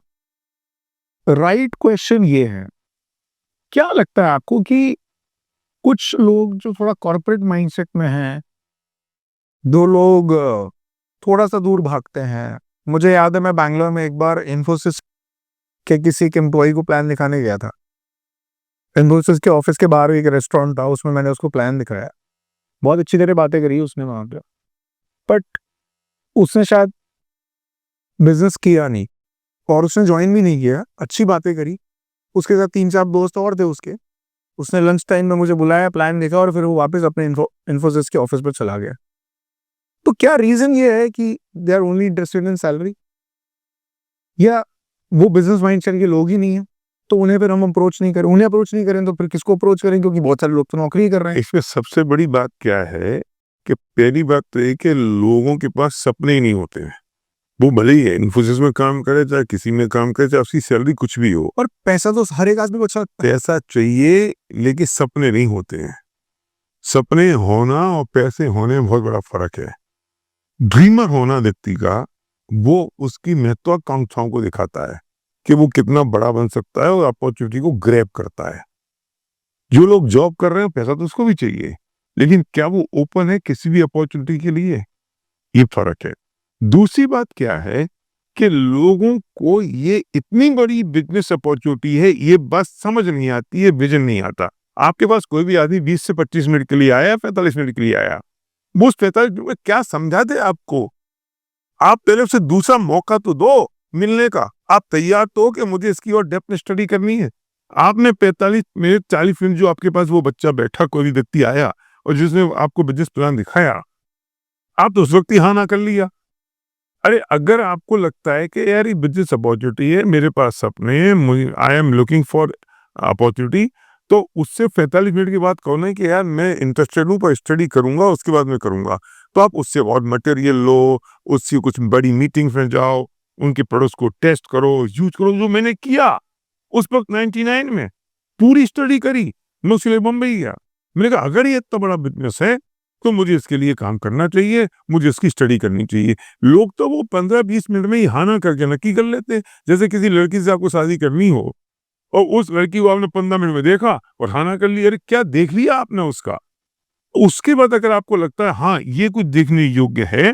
राइट क्वेश्चन ये है, क्या लगता है आपको कि कुछ लोग जो थोड़ा कॉर्पोरेट माइंडसेट में हैं, दो लोग थोड़ा सा दूर भागते हैं। मुझे याद है मैं बैंगलोर में एक बार इन्फोसिस के किसी के एम्प्लॉय को प्लान दिखाने गया था। इन्फोसिस के ऑफिस के बाहर एक रेस्टोरेंट था, उसमें मैंने उसको प्लान दिखाया। बहुत अच्छी तरह बातें करी उसने वहां पे, बट उसने शायद बिजनेस किया नहीं और उसने ज्वाइन भी नहीं किया। अच्छी बातें करी, उसके साथ 3-4 दोस्त और थे उसके। उसने लंच टाइम में मुझे बुलाया, प्लान देखा और फिर वो वापस अपने इन्फोसिस के ऑफिस पर चला गया। तो क्या रीजन ये है कि they are only interested in salary, या वो बिजनेस माइंडसेट के लोग ही नहीं है तो उन्हें फिर हम अप्रोच नहीं करें? उन्हें अप्रोच नहीं करें तो फिर किसको अप्रोच करें, क्योंकि बहुत सारे लोग तो नौकरी कर रहे हैं। इसमें सबसे बड़ी बात क्या है कि पहली बात तो ये कि लोगों के पास सपने ही नहीं होते हैं। वो भले ही है इन्फोसिस में काम करे, चाहे किसी में काम करे, चाहे उसकी सैलरी कुछ भी हो, और पैसा तो हर एक आदमी को अच्छा लगता है। पैसा चाहिए लेकिन सपने नहीं होते हैं। सपने होना और पैसे होने में बहुत बड़ा फर्क है। ड्रीमर होना व्यक्ति का, वो उसकी महत्वाकांक्षाओं को दिखाता है कि वो कितना बड़ा बन सकता है और अपॉर्चुनिटी को ग्रैब करता है। जो लोग जॉब कर रहे हैं पैसा तो उसको भी चाहिए, लेकिन क्या वो ओपन है किसी भी अपॉर्चुनिटी के लिए? ये फर्क है। दूसरी बात क्या है कि लोगों को ये इतनी बड़ी बिजनेस अपॉर्चुनिटी है, ये बात समझ नहीं आती है, विजन नहीं आता। आपके पास कोई भी आदमी 20 से 25 मिनट के लिए आया, 45 मिनट के लिए आया, वो उस 45 मिनट में क्या समझा दे आपको? आप पहले उसे दूसरा मौका तो दो मिलने का। आप तैयार तो हो कि मुझे इसकी और डेप्थ में स्टडी करनी है। आपने 45 मिनट 40 मिनट जो आपके पास वो बच्चा बैठा, कोई भी व्यक्ति आया और जिसने आपको बिजनेस प्लान दिखाया, आप तो उस वक्त ही हाँ ना कर लिया। अरे अगर आपको लगता है कि यार ये बिजनेस अपॉर्चुनिटी है, मेरे पास सपने हैं, I am looking for opportunity, तो उससे 45 मिनट के बाद कहो ना कि यार मैं इंटरेस्टेड हूँ पर स्टडी करूंगा, उसके बाद मैं करूंगा। तो आप उससे और मटेरियल लो, उससे कुछ बड़ी मीटिंग्स में जाओ, उनके प्रोडक्ट्स को टेस्ट करो, यूज करो, जो मैंने किया उस वक्त 99 में पूरी स्टडी करी। मैं उसके लिए मुंबई गया, मैंने कहा अगर ये इतना बड़ा बिजनेस है तो मुझे इसके लिए काम करना चाहिए, मुझे इसकी स्टडी करनी चाहिए। लोग तो वो 15-20 मिनट में ही हाँ ना करके नक्की कर लेते हैं। जैसे किसी लड़की से आपको शादी करनी हो और उस लड़की को आपने 15 मिनट में देखा और हाँ ना कर लिया। अरे क्या देख लिया आपने उसका? उसके बाद अगर आपको लगता है हाँ ये कुछ देखने योग्य है,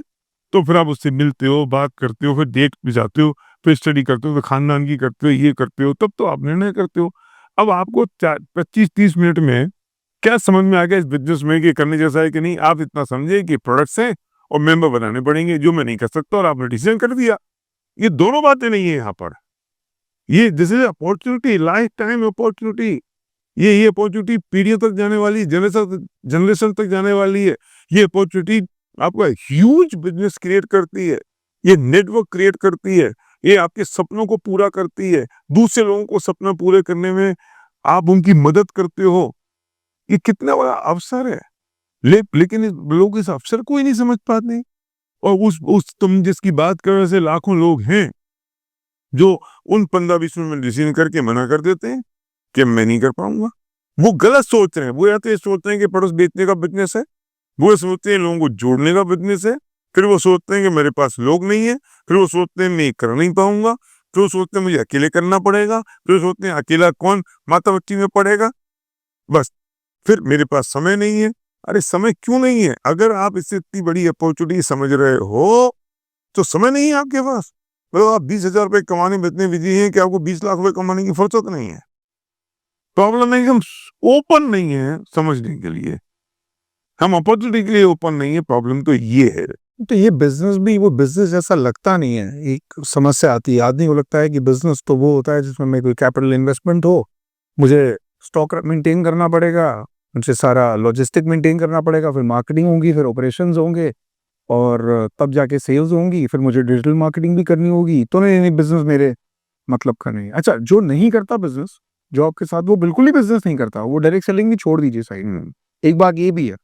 तो फिर आप उससे मिलते हो, बात करते हो, फिर डेट पे जाते हो, फिर स्टडी करते हो, फिर खानदान की करते हो, ये करते हो, तब तो आप निर्णय करते हो। अब आपको 25-30 मिनट में क्या समझ में आ गया इस बिजनेस में कि करने जैसा है कि नहीं? आप इतना समझे कि प्रोडक्ट्स हैं और मेंबर बनाने पड़ेंगे, जो मैं नहीं कर सकता, और आपने डिसीजन कर दिया। ये दोनों बातें नहीं है यहाँ पर। ये this is opportunity, life time opportunity. ये अपॉर्चुनिटी पीढ़ियों तक जाने वाली, जनरेशन तक जाने वाली है। ये अपॉर्चुनिटी आपका ह्यूज बिजनेस क्रिएट करती है, ये नेटवर्क क्रिएट करती है, ये आपके सपनों को पूरा करती है, दूसरे लोगों को सपना पूरे करने में आप उनकी मदद करते हो, ये कितना बड़ा अवसर है। लेकिन लोग इस अवसर को ही नहीं समझ पाते। और उस तुम जिसकी बात कर रहे से लाखों लोग हैं जो उन 15-20 मिनट में डिसीजन करके मना कर देते हैं कि मैं नहीं कर पाऊंगा। वो गलत सोच रहे हैं। वो या तो ये सोचते हैं कि पड़ोस बेचने का बिजनेस है, वो सोचते हैं लोगों को जोड़ने का बिजनेस है, फिर वो सोचते हैं कि मेरे पास लोग नहीं है, फिर वो सोचते हैं मैं कर नहीं पाऊंगा, फिर वो सोचते हैं मुझे अकेले करना पड़ेगा, फिर वो सोचते हैं अकेला कौन माता बच्ची में पड़ेगा, बस फिर मेरे पास समय नहीं है। अरे समय क्यों नहीं है? अगर आप इससे इतनी बड़ी अपॉर्चुनिटी समझ रहे हो तो समय नहीं है आपके पास। मतलब आप 20,000 रुपए कमाने में इतने बिजी हैं कि आपको 20 लाख रुपए कमाने की फुर्सत नहीं है। प्रॉब्लम है कि हम ओपन नहीं है समझने के लिए, हम अपॉर्चुनिटी के लिए ओपन नहीं है। प्रॉब्लम तो ये है। तो ये बिजनेस भी वो बिजनेस जैसा लगता नहीं है। एक समस्या आती है, आदमी को लगता है कि बिजनेस तो वो होता है जिसमें मैं कोई कैपिटल इन्वेस्टमेंट हो, मुझे स्टॉक मेंटेन करना पड़ेगा, मुझे सारा लॉजिस्टिक मेंटेन करना पड़ेगा, फिर मार्केटिंग होगी, फिर ऑपरेशंस होंगे और तब जाके सेल्स होंगी, फिर मुझे डिजिटल मार्केटिंग भी करनी होगी। तो नहीं बिजनेस मेरे मतलब का नहीं है। अच्छा, जो नहीं करता बिजनेस जॉब के साथ, वो बिल्कुल ही बिजनेस नहीं करता, वो डायरेक्ट सेलिंग भी छोड़ दीजिए साइड में। एक बात ये भी है,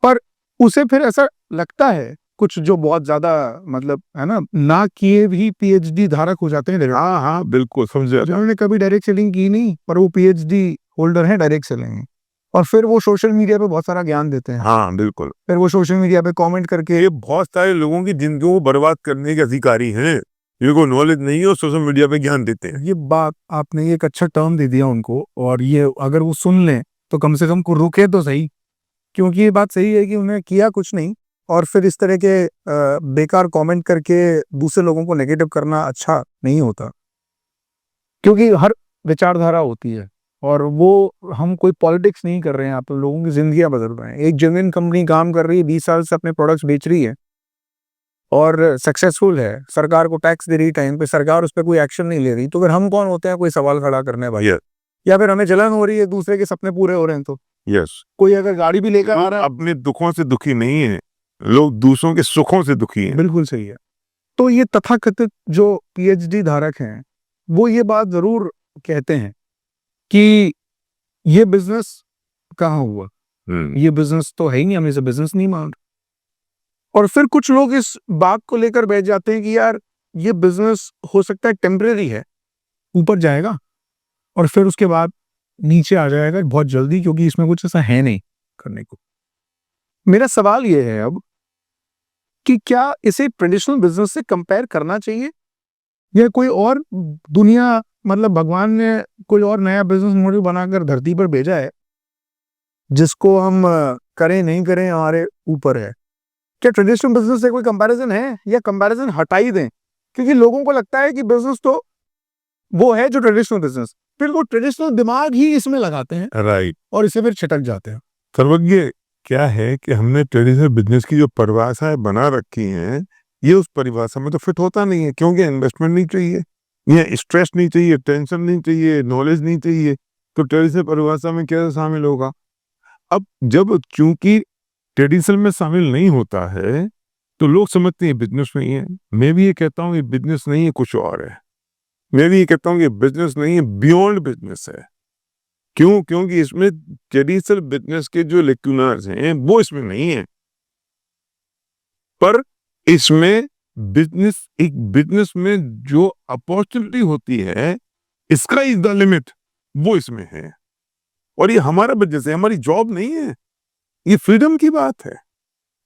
पर उसे फिर ऐसा लगता है कुछ जो बहुत ज्यादा मतलब है ना किए भी पीएचडी धारक हो जाते हैं। हाँ हाँ बिल्कुल समझे। जिन्होंने कभी डायरेक्ट सेलिंग की नहीं पर वो पीएचडी होल्डर है डायरेक्ट सेलिंग, और फिर वो सोशल मीडिया पे बहुत सारा ज्ञान देते हैं। हाँ बिल्कुल। फिर वो सोशल मीडिया पे कमेंट करके ये बहुत सारे लोगों की जिंदगी को बर्बाद करने के अधिकारी हैं, जिनको नॉलेज नहीं है और सोशल मीडिया पे ज्ञान देते हैं। ये बात आपने एक अच्छा टर्म दे दिया उनको, और ये अगर वो सुन लें तो कम से कम को रुके तो सही, क्योंकि ये बात सही है कि उन्हें किया कुछ नहीं और फिर इस तरह के बेकार कमेंट करके दूसरे लोगों को नेगेटिव करना अच्छा नहीं होता, क्योंकि हर विचारधारा होती है और वो हम कोई पॉलिटिक्स नहीं कर रहे हैं, आप लोगों की जिंदगियां बदल रहे हैं। एक जेन्युइन कंपनी काम कर रही है, 20 साल से अपने प्रोडक्ट्स बेच रही है और सक्सेसफुल है, सरकार को टैक्स दे रही टाइम पे, सरकार उस पर कोई एक्शन नहीं ले रही, तो फिर हम कौन होते हैं कोई सवाल खड़ा करने भाई? या फिर हमें जलन हो रही है दूसरे के सपने पूरे हो रहे हैं तो? यस। कोई अगर गाड़ी भी लेकर आ रहा है, अपने दुखों से दुखी नहीं है लोग, दूसरों के सुखों से दुखी हैं। बिल्कुल सही है। तो ये तथाकथित जो पीएचडी धारक हैं वो ये बात जरूर कहते हैं कि ये बिजनेस कहाँ हुआ, ये बिजनेस तो है ही नहीं, हम इसे बिजनेस नहीं मान। और फिर कुछ लोग इस बात को लेकर बैठ जाते हैं कि यार ये बिजनेस हो सकता है टेम्परेरी है, ऊपर जाएगा और फिर उसके बाद नीचे आ जाएगा बहुत जल्दी, क्योंकि इसमें कुछ ऐसा है नहीं करने को। मेरा सवाल ये है अब कि क्या इसे ट्रेडिशनल बिजनेस से कंपेयर करना चाहिए या कोई और दुनिया, मतलब भगवान ने कोई और नया बिजनेस मॉडल बनाकर धरती पर भेजा है जिसको हम करें नहीं करें हमारे ऊपर है? क्या ट्रेडिशनल बिजनेस से कोई कंपैरिजन है या कंपैरिजन हटा ही दें? क्योंकि लोगों को लगता है कि बिजनेस तो वो है जो ट्रेडिशनल बिजनेस, फिर वो ट्रेडिशनल दिमाग ही इसमें लगाते हैं राइट। और इसे फिर छिटक जाते हैं। सर्वज्ञ, क्या है कि हमने ट्रेडिशनल बिजनेस की जो परिभाषाएं बना रखी हैं, ये उस परिभाषा में तो फिट होता नहीं है, क्योंकि इन्वेस्टमेंट नहीं चाहिए, ये स्ट्रेस नहीं चाहिए, टेंशन नहीं चाहिए, नॉलेज नहीं चाहिए, तो ट्रेडिशनल परिभाषा में कैसे शामिल होगा? अब जब चूंकि ट्रेडिशनल में शामिल नहीं होता है तो लोग समझते हैं बिजनेस नहीं है। मैं भी ये कहता हूँ ये बिजनेस नहीं है, कुछ और है। मैं भी ये कहता हूँ कि बिजनेस नहीं है, बियॉन्ड बिजनेस है। क्यों? क्योंकि इसमें ट्रेडिशनल बिजनेस के जो लेक्यूनर्स हैं वो इसमें नहीं है, पर इसमें बिजनेस, एक बिजनेस में जो अपॉर्चुनिटी होती है, इसका इज द लिमिट, वो इसमें है। और ये हमारा बिजनेस है, हमारी जॉब नहीं है, ये फ्रीडम की बात है,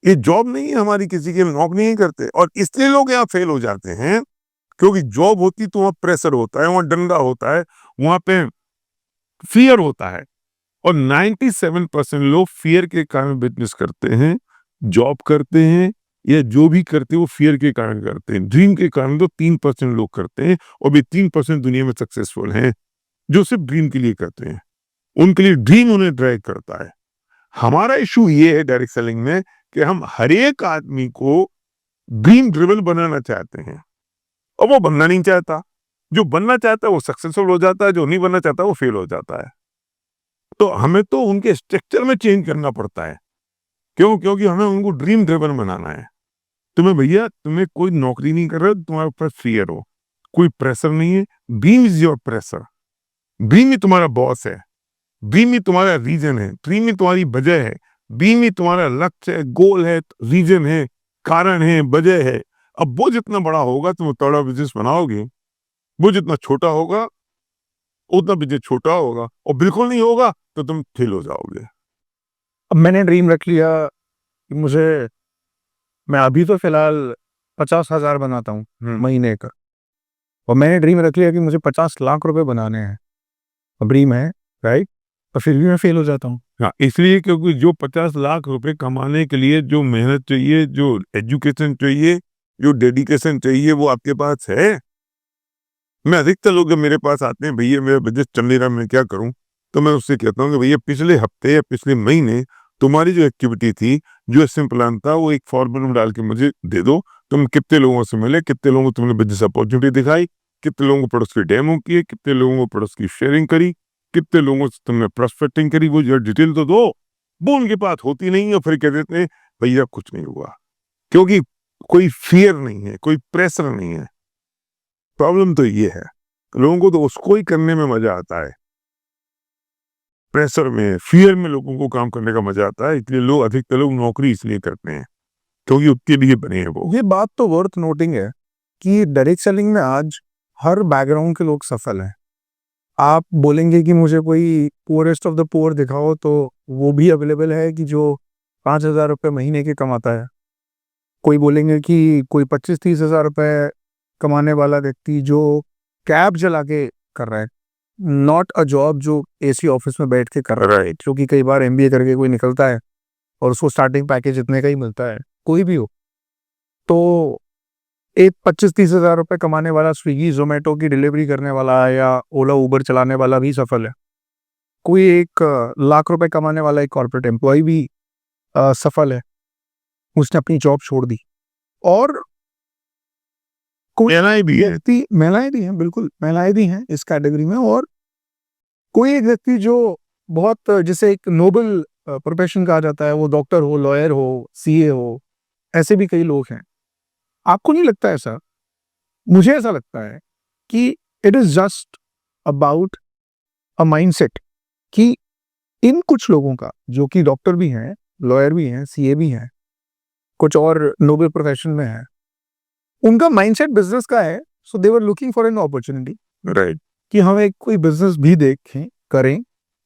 ये जॉब नहीं है हमारी, किसी के नौकरी नहीं करते। और इसलिए लोग यहाँ फेल हो जाते हैं, क्योंकि जॉब होती तो वहां प्रेशर होता है, वहां डंडा होता है, वहां पे फियर होता है। और 97% लोग फियर के कारण बिजनेस करते हैं, जॉब करते हैं या जो भी करते हैं वो फियर के कारण करते हैं। ड्रीम के कारण तो 3% लोग करते हैं, और भी 3% दुनिया में सक्सेसफुल हैं जो सिर्फ ड्रीम के लिए करते हैं, उनके लिए ड्रीम उन्हें ड्राइव करता है। हमारा इशू ये है डायरेक्ट सेलिंग में कि हम हर एक आदमी को ड्रीम ड्रिवन बनाना चाहते हैं, और वो बनना नहीं चाहता। जो बनना चाहता है वो सक्सेसफुल हो जाता है, जो नहीं बनना चाहता वो फेल हो जाता है। तो हमें तो उनके स्ट्रक्चर में चेंज करना पड़ता है। क्यों? क्योंकि हमें उनको ड्रीम ड्रिवन बनाना है। तुम्हें भैया, तुम्हें कोई नौकरी नहीं कर रहे हो, तुम्हारे ऊपर फियर हो, कोई प्रेशर नहीं है, dream is your pressure. Dream ही तुम्हारा बॉस है, ड्रीम ही तुम्हारा रीजन है, ड्रीम ही तुम्हारी वजह है, ड्रीम ही तुम्हारा लक्ष्य है, गोल है, रीजन है, कारण है, वजह है। अब वो जितना बड़ा होगा तुम उतना बड़ा बिजनेस बनाओगे, वो जितना छोटा होगा उतना बिजनेस छोटा होगा, और बिल्कुल नहीं होगा तो तुम फेल हो जाओगे। अब मैंने ड्रीम रख लिया कि मैं अभी तो फिलहाल 50,000 बनाता हूँ महीने का, और मैंने ड्रीम रख लिया कि मुझे 50 लाख रुपए बनाने हैं। अब ड्रीम है, राइट, और फिर भी मैं फेल हो जाता हूँ। हाँ, इसलिए क्योंकि जो 50 लाख रुपए कमाने के लिए जो मेहनत चाहिए, जो एजुकेशन चाहिए, जो डेडिकेशन चाहिए, वो आपके पास है। मैं अधिकतर लोग जब मेरे पास आते हैं, भैया मेरा बिजनेस चल नहीं रहा, मैं क्या करूं, तो मैं उससे कहता हूं कि भैया पिछले हफ्ते या पिछले महीने तुम्हारी जो एक्टिविटी थी, जो एक्शन प्लान था, वो एक फॉर्मूला में डाल के मुझे दे दो। तुम कितने लोगों से मिले, कितने लोगों को तुमने बिजनेस अपॉर्चुनिटी दिखाई, कितने लोगों को प्रोडक्ट्स की डेमो किए, कितने लोगों को प्रोडक्ट्स की शेयरिंग करी, कितने लोगों से तुमने प्रोस्पेक्टिंग करी, वो जो डिटेल तो दो। वो उनके पास होती नहीं है, फिर कह देते हैं भैया कुछ नहीं हुआ, क्योंकि कोई फियर नहीं है, कोई प्रेशर नहीं है। प्रॉब्लम तो ये है, लोगों को तो उसको ही करने में मजा आता है, प्रेशर में, फियर में लोगों को काम करने का मजा आता है। इसलिए लोग, अधिकतर लोग नौकरी इसलिए करते हैं क्योंकि उसके लिए बने हैं वो। ये बात तो वर्थ नोटिंग है कि डायरेक्ट सेलिंग में आज हर बैकग्राउंड के लोग सफल हैं। आप बोलेंगे कि मुझे कोई पुअरेस्ट ऑफ द पुअर दिखाओ, तो वो भी अवेलेबल है कि जो 5,000 रुपये महीने के कमाता है। कोई बोलेंगे कि कोई 25-30 हज़ार रुपये कमाने वाला व्यक्ति जो कैब चला के कर रहा है, नॉट अ जॉब जो एसी ऑफिस में बैठ के कर रहा है, क्योंकि कई बार एमबीए करके कोई निकलता है और उसको स्टार्टिंग पैकेज इतने का ही मिलता है, कोई भी हो। तो एक 25-30 हज़ार रुपये कमाने वाला स्विगी जोमेटो की डिलीवरी करने वाला या ओला उबर चलाने वाला भी सफल है। कोई 1 लाख रुपए कमाने वाला एक कॉर्पोरेट एम्प्लॉय भी सफल है, उसने अपनी जॉब छोड़ दी। और कोई महिलाएं भी है, व्यक्ति, महिलाएं भी हैं, बिल्कुल महिलाएं भी हैं इस कैटेगरी में। और कोई एक व्यक्ति जो बहुत, जैसे एक नोबल प्रोफेशन कहा जाता है, वो डॉक्टर हो, लॉयर हो, सीए हो, ऐसे भी कई लोग हैं। आपको नहीं लगता ऐसा? मुझे ऐसा लगता है कि it is just about a mindset, कि इन कुछ लोगों का, जो कि डॉक्टर भी हैं, लॉयर भी हैं, सीए भी हैं, कुछ और नोबल प्रोफेशन में है, उनका माइंडसेट बिजनेस का है। So they were looking for an opportunity, right. कि हम एक कोई बिजनेस भी देखें, करें।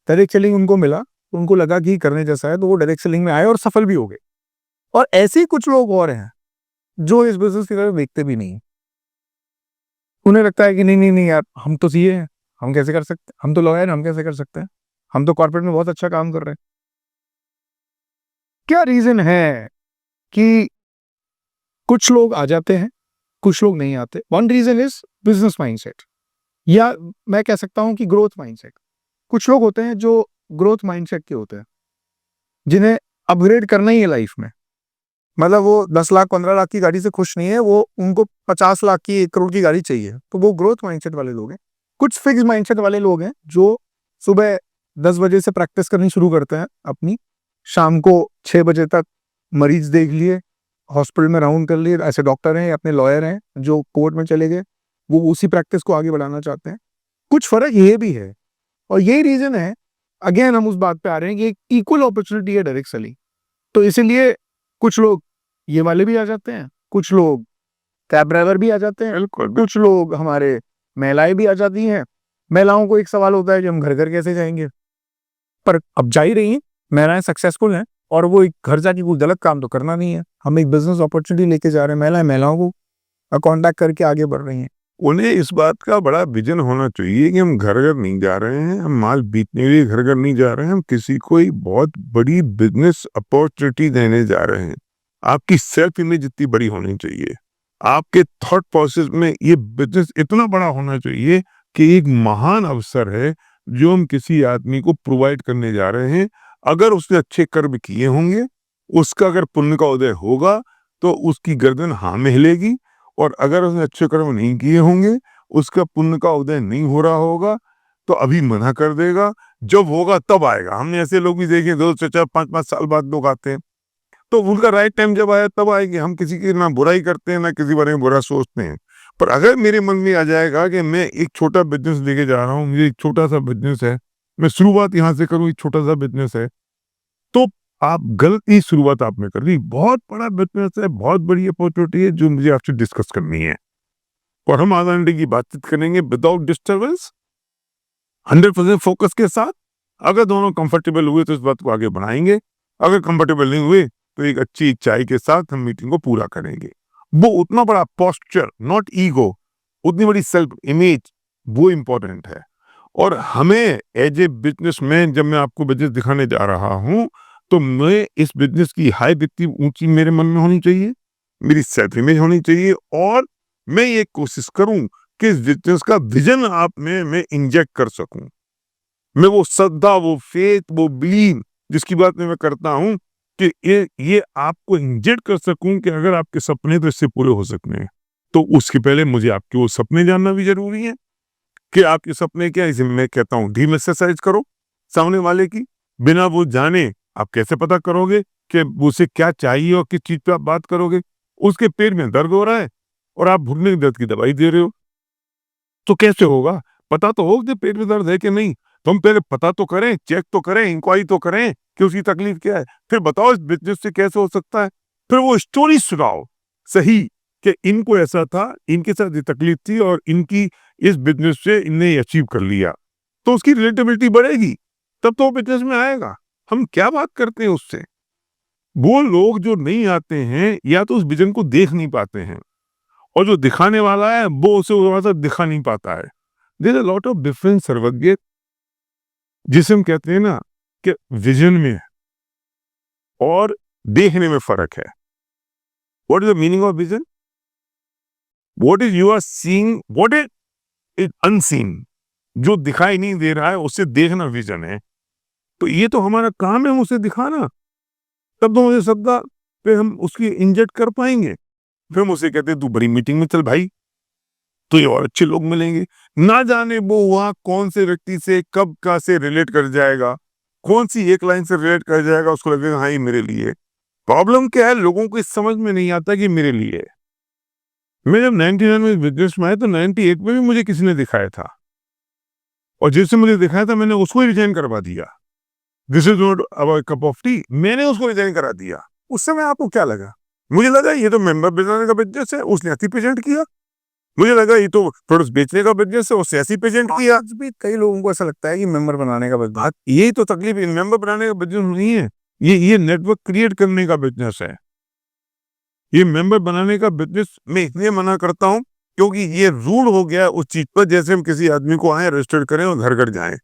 डायरेक्ट सेलिंग उनको मिला, उनको लगा कि करने जैसा है, तो वो डायरेक्ट सेलिंग में आए और सफल भी हो गए। और ऐसे ही कुछ लोग और हैं जो इस बिजनेस की तरफ देखते भी नहीं। उन्हें लगता है कि नहीं नहीं नहीं यार, हम तो सीए हैं, हम कैसे कर सकते हैं, हम तो लॉयर हैं, हम कैसे कर सकते हैं, हम तो कॉर्पोरेट में बहुत अच्छा काम कर रहे हैं। क्या रीजन है कि कुछ लोग आ जाते हैं, कुछ लोग नहीं आते? One reason is business mindset, या मैं कह सकता हूं कि ग्रोथ माइंडसेट। कुछ लोग होते हैं जो ग्रोथ माइंडसेट के होते हैं, जिन्हें अपग्रेड करना ही है लाइफ में। मतलब वो 10 लाख 15 लाख की गाड़ी से खुश नहीं है, वो उनको 50 लाख की 1 करोड़ की गाड़ी चाहिए, तो वो ग्रोथ माइंडसेट वाले लोग हैं। कुछ फिक्स माइंडसेट वाले लोग हैं जो सुबह 10 बजे से प्रैक्टिस करनी शुरू करते हैं अपनी, शाम को 6 बजे तक मरीज देख लिए, हॉस्पिटल में राउंड कर लिए। ऐसे डॉक्टर हैं या अपने लॉयर हैं जो कोर्ट में चले गए, वो उसी प्रैक्टिस को आगे बढ़ाना चाहते हैं। कुछ फर्क ये भी है, और यही रीजन है, अगेन हम उस बात पे आ रहे हैं कि एक इक्वल अपॉर्चुनिटी है डायरेक्ट सेलिंग। तो इसीलिए कुछ लोग ये वाले भी आ जाते हैं, कुछ लोग कैब ड्राइवर भी आ जाते हैं, कुछ लोग हमारे महिलाएं भी आ जाती हैं। महिलाओं को एक सवाल होता है कि हम घर घर कैसे जाएंगे, पर अब जा ही रही हैं, महिलाएं सक्सेसफुल हैं, और वो एक घर जाके कोई गलत काम तो करना नहीं है। हम एक बिजनेस अपॉर्चुनिटी लेके जा रहे हैं, महिलाओं को कॉन्टैक्ट करके आगे बढ़ रही हैं। उन्हें इस बात का बड़ा विजन होना चाहिए कि हम घर घर नहीं जा रहे हैं, हम माल बेचने के लिए घर घर नहीं जा रहे हैं, हम किसी को एक बहुत बड़ी बिजनेस अपॉर्चुनिटी देने जा रहे हैं। आपकी सेल्फ इमेज इतनी बड़ी होनी चाहिए, आपके थॉट प्रोसेस में ये बिजनेस इतना बड़ा होना चाहिए कि एक महान अवसर है जो हम किसी आदमी को प्रोवाइड करने जा रहे हैं। अगर उसने अच्छे कर्म किए होंगे, उसका अगर पुण्य का उदय होगा, तो उसकी गर्दन हाँ में हिलेगी, और अगर उसने अच्छे कर्म नहीं किए होंगे, उसका पुण्य का उदय नहीं हो रहा होगा, तो अभी मना कर देगा, जब होगा तब आएगा। हमने ऐसे लोग भी देखे, 2-4 5-5 साल बाद लोग आते हैं, तो उनका राइट टाइम जब आया तब आएंगे। हम किसी की ना बुराई करते हैं, ना किसी बारे में बुरा सोचते हैं, पर अगर मेरे मन में आ जाएगा कि मैं एक छोटा बिजनेस लेके जा रहा हूँ, मुझे एक छोटा सा बिजनेस है, मैं शुरुआत यहाँ से करूँ, एक छोटा सा बिजनेस है, तो आप गलती शुरुआत आपने कर दी। बहुत बड़ा बिजनेस है, बहुत बड़ी अपॉर्चुनिटी है जो मुझे आपसे डिस्कस करनी है, और हम आधा घंटे की बातचीत करेंगे विदाउट डिस्टर्बेंस, 100% फोकस के साथ। अगर दोनों कंफर्टेबल हुए तो इस बात को आगे बढ़ाएंगे, अगर कंफर्टेबल नहीं हुए तो एक अच्छी चाय के साथ हम मीटिंग को पूरा करेंगे। वो उतना बड़ा पोस्चर, नॉट ईगो, उतनी बड़ी सेल्फ इमेज, वो इंपॉर्टेंट है। और हमें एज ए बिजनेसमैन, जब मैं आपको बिजनेस दिखाने जा रहा हूं, तो मैं इस बिजनेस की हाइट इतनी ऊंची मेरे मन में होनी चाहिए, मेरी सेल्फ इमेज होनी चाहिए, और मैं ये कोशिश करूं कि इस बिजनेस का विजन आप में मैं इंजेक्ट कर सकूं। मैं वो श्रद्धा, वो फेथ, वो बिलीव जिसकी बात मैं करता हूं कि ये आपको इंजेक्ट कर सकूं कि अगर आपके सपने तो इससे पूरे हो सकते हैं, तो उसके पहले मुझे आपके वो सपने जानना भी जरूरी है कि आपके सपने क्या है। इसे मैं कहता हूं डीप एक्सरसाइज करो सामने वाले की। बिना वो जाने आप कैसे पता करोगे कि उसे क्या चाहिए और किस चीज पे आप बात करोगे। उसके पेट में दर्द हो रहा है और आप घुटने के दर्द की दवाई दे रहे हो, तो कैसे होगा? पता तो हो कि पेट में दर्द है कि नहीं। तो हम पहले पता तो करें, चेक तो करें, इंक्वायरी तो करें कि उसकी तकलीफ क्या है, फिर बताओ इस बिजनेस से कैसे हो सकता है। फिर वो स्टोरी सुनाओ सही कि इनको ऐसा था, इनके साथ ये तकलीफ थी और इनकी इस बिजनेस से इनने अचीव कर लिया, तो उसकी रिलेटेबिलिटी बढ़ेगी, तब तो वो बिजनेस में आएगा। हम क्या बात करते हैं उससे? वो लोग जो नहीं आते हैं या तो उस विजन को देख नहीं पाते हैं, और जो दिखाने वाला है वो उसे वहां दिखा नहीं पाता है। There is a lot of difference Sarvagya, जिसे हम कहते हैं ना कि विजन में और देखने में फर्क है। What is the meaning of vision? What is you are seeing, what is unseen, जो दिखाई नहीं दे रहा है उसे देखना विजन है। तो ये तो हमारा काम है उसे दिखाना, तब तो मुझे श्रद्धा पे हम उसकी इंजेक्ट कर पाएंगे। फिर हम उसे कहते हैं तू बड़ी मीटिंग में चल भाई, तो ये और अच्छे लोग मिलेंगे। ना जाने वो वहां कौन से व्यक्ति से कब का से रिलेट कर जाएगा, कौन सी एक लाइन से रिलेट कर जाएगा, उसको लगेगा हाँ ये मेरे लिए। प्रॉब्लम क्या है, लोगों को इस समझ में नहीं आता कि मेरे लिए। मैं जब 99 में बिजनेस में आया तो 98 में भी मुझे किसी ने दिखाया था, और जिससे मुझे दिखाया था मैंने उसको ही रिजाइन करवा दिया। This is not our cup of T, मैंने उसको रिजाइन करा दिया। उस समय आपको क्या लगा? मुझे लगा ये तो मेंबर बनाने का बिजनेस है, उसने 80% किया। मुझे लगा ये तो प्रोडक्ट्स बेचने का बिजनेस है, उससे 80% किया। आज भी कई लोगों को ऐसा लगता है कि मेंबर बनाने का बिजनेस, यही तो तकलीफ, मेंबर बनाने का बिजनेस नहीं है, ये नेटवर्क क्रिएट करने का बिजनेस है। ये मेंबर बनाने का बिजनेस मैं इसलिए मना करता हूं क्योंकि ये रूल हो गया उस चीज पर, जैसे हम किसी आदमी को आए रजिस्टर करें और घर घर जाएं।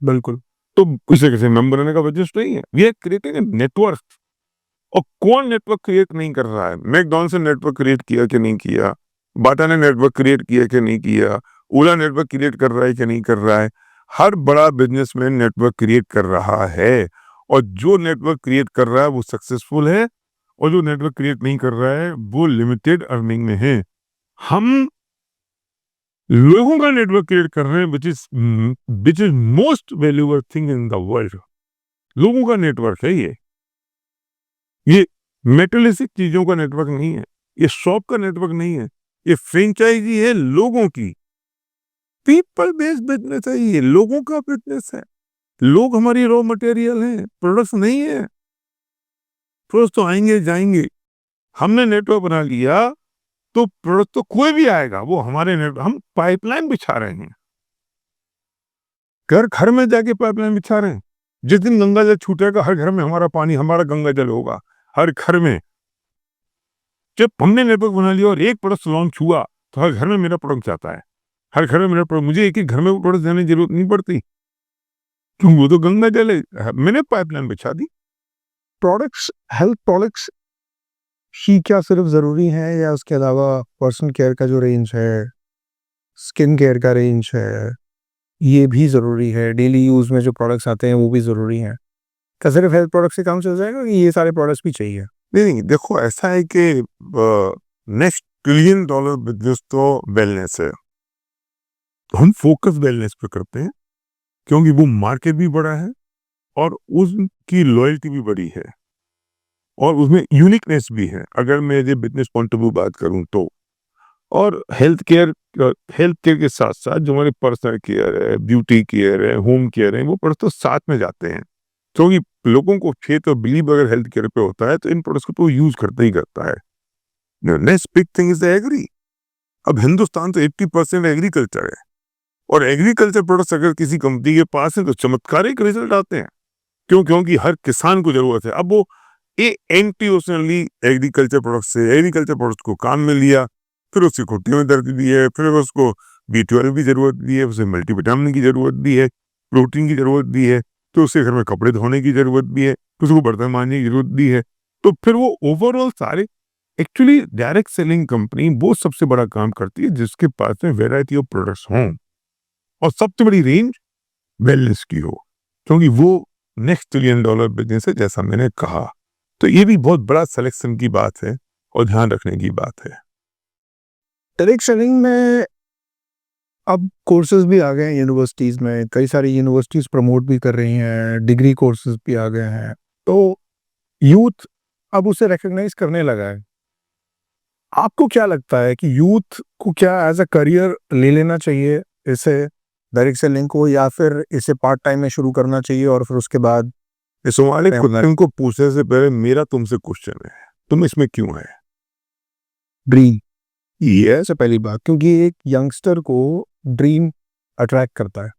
बिल्कुल। तो किसी किसी मेंबर बनाने का बिजनेस नहीं है, we are creating a network. और कौन नेटवर्क क्रिएट नहीं कर रहा है? मैकडॉनल्ड्स ने नेटवर्क क्रिएट किया कि नहीं किया, बाटा ने नेटवर्क क्रिएट किया कि नहीं किया, ओला नेटवर्क क्रिएट कर रहा है कि नहीं कर रहा है। हर बड़ा बिजनेसमैन नेटवर्क क्रिएट कर रहा है, और जो नेटवर्क क्रिएट कर रहा है वो सक्सेसफुल है, और जो नेटवर्क क्रिएट नहीं कर रहा है वो लिमिटेड अर्निंग में है। हम लोगों का नेटवर्क क्रिएट कर रहे हैं, which is most valuable thing in the world. लोगों का नेटवर्क है ये मेटेलिस्टिक चीजों का नेटवर्क नहीं है, ये शॉप का नेटवर्क नहीं है, ये फ्रेंचाइजी है लोगों की। पीपल बेस्ड बिजनेस है, ये लोगों का बिजनेस है। लोग हमारी रॉ मटेरियल हैं, प्रोडक्ट्स नहीं है। प्रोडक्ट्स तो आएंगे जाएंगे। हमने नेटवर्क बना लिया तो प्रोडक्ट तो कोई भी आएगा, वो हमारे नेटवर्क। हम पाइपलाइन बिछा रहे हैं, घर घर में जाके पाइपलाइन बिछा रहे हैं। जिस दिन गंगा जल छूटेगा हर घर में हमारा पानी, हमारा गंगा जल होगा हर घर में। जब हमने नेटवर्क बना लिया और एक प्रोडक्ट लॉन्च हुआ तो हर घर में मेरा प्रोडक्ट जाता है, हर घर में मेरा प्रोडक्ट, मुझे एक घर में प्रोडक्ट जाने की जरूरत नहीं पड़ती, क्योंकि वो तो गंगा जल है, मैंने पाइपलाइन बिछा दी। प्रोडक्ट्स, हेल्थ प्रोडक्ट्स ही क्या सिर्फ ज़रूरी है, या उसके अलावा पर्सनल केयर का जो रेंज है, स्किन केयर का रेंज है, ये भी ज़रूरी है? डेली यूज़ में जो प्रोडक्ट्स आते हैं वो भी ज़रूरी हैं? क्या सिर्फ हेल्थ प्रोडक्ट से काम चल जाएगा कि ये सारे प्रोडक्ट्स भी चाहिए? नहीं, देखो ऐसा है कि नेक्स्ट $1 ट्रिलियन बिजनेस तो वेलनेस है। हम फोकस वेलनेस पे करते हैं क्योंकि वो मार्केट भी बड़ा है और उसकी लॉयल्टी भी बड़ी है और उसमें यूनिकनेस भी है। अगर मैं ये बिजनेस पॉइंट ऑफ व्यू बात करूं तो और हेल्थ केयर के साथ साथ जो हमारे पर्सनल केयर है, ब्यूटी केयर है, होम केयर है, वो प्रोडक्ट तो साथ में जाते हैं, क्योंकि लोगों को फेथ और बिलीव अगर हेल्थ केयर पे होता है तो इन प्रोडक्ट्स को यूज करता ही करता है। Next big thing is the agri. अब हिंदुस्तान तो 80% एग्रीकल्चर है, और एग्रीकल्चर प्रोडक्ट्स अगर किसी कंपनी के पास है तो चमत्कारिक रिजल्ट आते हैं। क्योंकि हर किसान को जरूरत है। अब वो एंटी एग्रीकल्चर प्रोडक्ट्स को काम में लिया, फिर उसकी घुटने में दर्द भी है, फिर उसको B12 की जरूरत भी है, उसे मल्टीविटामिन की जरूरत भी है, प्रोटीन की जरूरत भी है, तो उसके घर में कपड़े धोने की जरूरत भी है, तो उसको बर्तन मांजने की जरूरत भी है। तो फिर वो ओवरऑल सारे एक्चुअली डायरेक्ट सेलिंग कंपनी वो सबसे बड़ा काम करती है जिसके पास में वेराइटी ऑफ प्रोडक्ट्स हों और सबसे बड़ी रेंज वेलनेस की हो, क्योंकि वो नेक्स्ट $1 ट्रिलियन बिजनेस है जैसा मैंने कहा। तो ये भी बहुत बड़ा सिलेक्शन की बात है और ध्यान रखने की बात है। डायरेक्ट सेलिंग में अब कोर्सेज भी आ गए हैं यूनिवर्सिटीज़ में, कई सारी यूनिवर्सिटीज़ प्रमोट भी कर रही हैं, डिग्री कोर्सेज भी आ गए हैं, तो यूथ अब उसे रिकॉग्नाइज करने लगा है। आपको क्या लगता है कि यूथ को क्या एज अ करियर ले लेना चाहिए इसे, डायरेक्ट सेलिंग को, या फिर इसे पार्ट टाइम में शुरू करना चाहिए और फिर उसके बाद इस वाले क्वेश्चन को पूछने से पहले मेरा तुमसे क्वेश्चन है, तुम इसमें क्यों है? ड्रीम, ये है पहली बात, क्योंकि एक यंगस्टर को ड्रीम अट्रैक्ट करता है